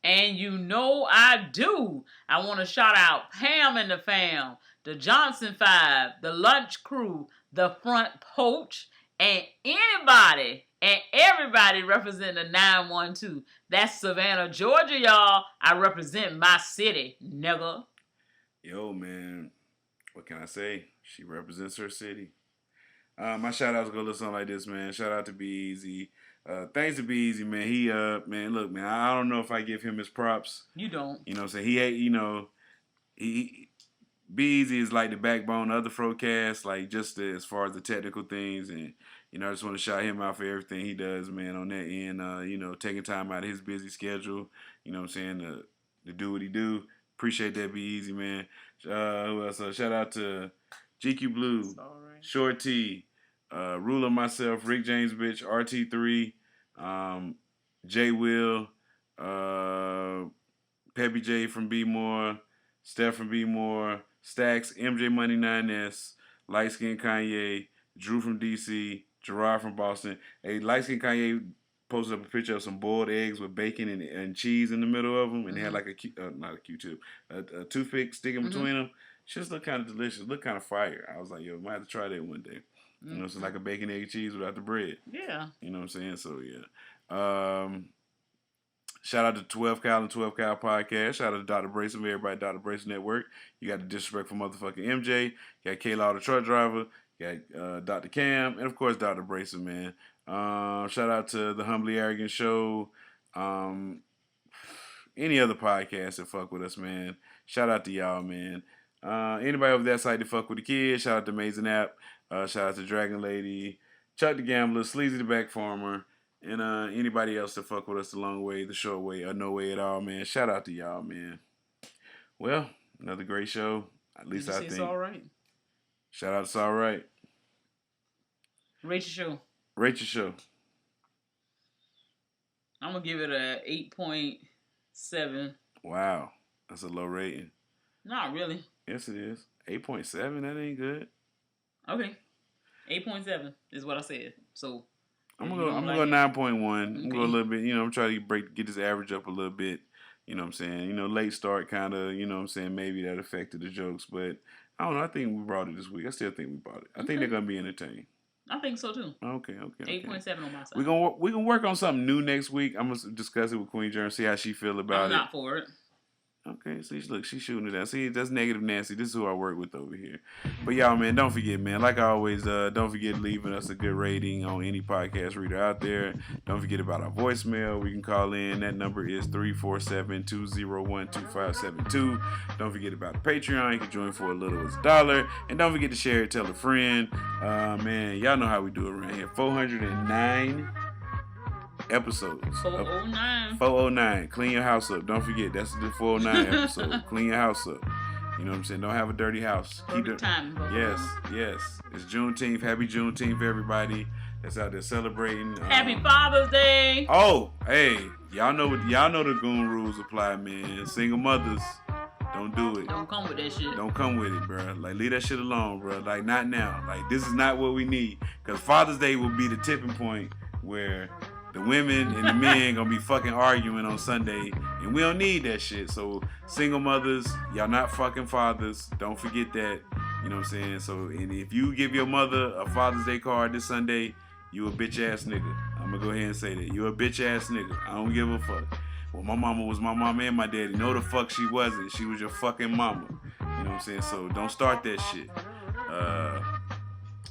E: And you know I do. I want to shout out Pam and the fam, the Johnson 5, the Lunch Crew, the Front Porch, and anybody and everybody representing the 912. That's Savannah, Georgia, y'all. I represent my city, nigga.
D: Yo, man. What can I say? She represents her city. My shout-outs go a little something like this, man. Shout out to Be Easy. Thanks to Be Easy, man. He, man, look, man, I don't know if I give him his props.
E: You don't.
D: You know what I'm saying? He Be Easy is like the backbone of the FROCAST, like just as far as the technical things. And, you know, I just want to shout him out for everything he does, man, on that end. You know, taking time out of his busy schedule, you know what I'm saying, to do what he do. Appreciate that, Be Easy, man. Who else? Shout out to GQ Blue, Short T, Ruler myself, Rick James Bitch, RT3, J Will, Peppy J from B More, Steph from B More, Stacks, MJ Money 9S, Light Skin Kanye, Drew from DC, Gerard from Boston. Hey, Light Skin Kanye posted up a picture of some boiled eggs with bacon and cheese in the middle of them, and they had like not a Q-tip, a toothpick sticking between them. Just look kind of delicious, look kind of fire. I was like, yo, might have to try that one day. You know, it's like a bacon, egg, cheese without the bread.
E: Yeah.
D: You know what I'm saying? So, yeah. Shout out to 12 Cal and 12 Cal Podcast. Shout out to Dr. Brayson, everybody at Dr. Brayson Network. You got the Disrespectful Motherfucking MJ. You got K-Law, the truck driver. You got Dr. Cam. And, of course, Dr. Brayson, man. Shout out to the Humbly Arrogant Show. Any other podcast that fuck with us, man. Shout out to y'all, man. Anybody over that side to fuck with the kids, shout out to Amazing App. Shout out to Dragon Lady, Chuck the Gambler, Sleazy the Back Farmer, and anybody else that fuck with us the long way, the short way, or no way at all, man. Shout out to y'all, man. Well, another great show. At least I think.
E: It's all right.
D: Shout out to All Right.
E: Rate your show.
D: Rate your show.
E: I'm going to give it a 8.7.
D: Wow. That's a low rating.
E: Not really.
D: Yes, it is. 8.7, that ain't good.
E: Okay. 8.7 is what I said. So
D: I'm gonna go 9.1. I'm gonna go a little bit, I'm trying to get this average up a little bit. You know what I'm saying? Late start kinda, you know what I'm saying, maybe that affected the jokes, but I don't know, I think we brought it this week. I still think we brought it. I think they're gonna be entertained.
E: I think so too.
D: Okay.
E: 8.7 on my side.
D: We gonna work on something new next week. I'm gonna discuss it with Queen Jerm, see how she feel about it.
E: I'm not for it.
D: Okay, see, look, she's shooting it out. See, that's Negative Nancy. This is who I work with over here. But y'all, man, don't forget, man. Like I always, don't forget leaving us a good rating on any podcast reader out there. Don't forget about our voicemail. We can call in. That number is 347-201-2572. Don't forget about the Patreon. You can join for as little as $1. And don't forget to share it. Tell a friend. Man, y'all know how we do it around here. 409 episodes. 409. Clean your house up. Don't forget, that's the 409 episode. Clean your house up. You know what I'm saying? Don't have a dirty house.
E: Perfect time.
D: Yes. It's Juneteenth. Happy Juneteenth, everybody that's out there celebrating.
E: Happy Father's Day.
D: Oh, hey, y'all know the goon rules apply, man. Single mothers, Don't do it.
E: Don't come with that shit.
D: Don't come with it, bro. Like, leave that shit alone, bro. Like, not now. Like, this is not what we need. Because Father's Day will be the tipping point where the women and the men gonna be fucking arguing on Sunday, and we don't need that shit. So, single mothers, y'all not fucking fathers. Don't forget that. You know what I'm saying? So, and if you give your mother a Father's Day card this Sunday, you a bitch ass nigga. I'm gonna go ahead and say that. You a bitch ass nigga. I don't give a fuck. Well, my mama was my mama and my daddy. No, the fuck she wasn't. She was your fucking mama. You know what I'm saying? So don't start that shit.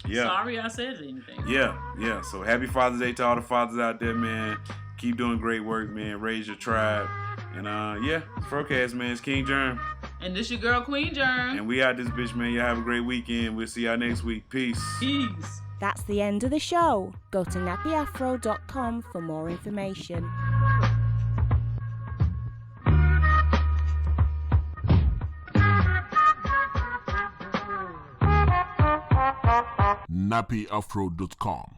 D: Yeah.
E: Sorry I said anything.
D: Yeah. So happy Father's Day to all the fathers out there, man. Keep doing great work, man. Raise your tribe. And yeah, FROCAST, man. It's King Jerm.
E: And this your girl, Queen Jerm.
D: And we out this bitch, man. Y'all have a great weekend. We'll see y'all next week. Peace.
E: Peace.
F: That's the end of the show. Go to nappyafro.com for more information.
G: nappyafro.com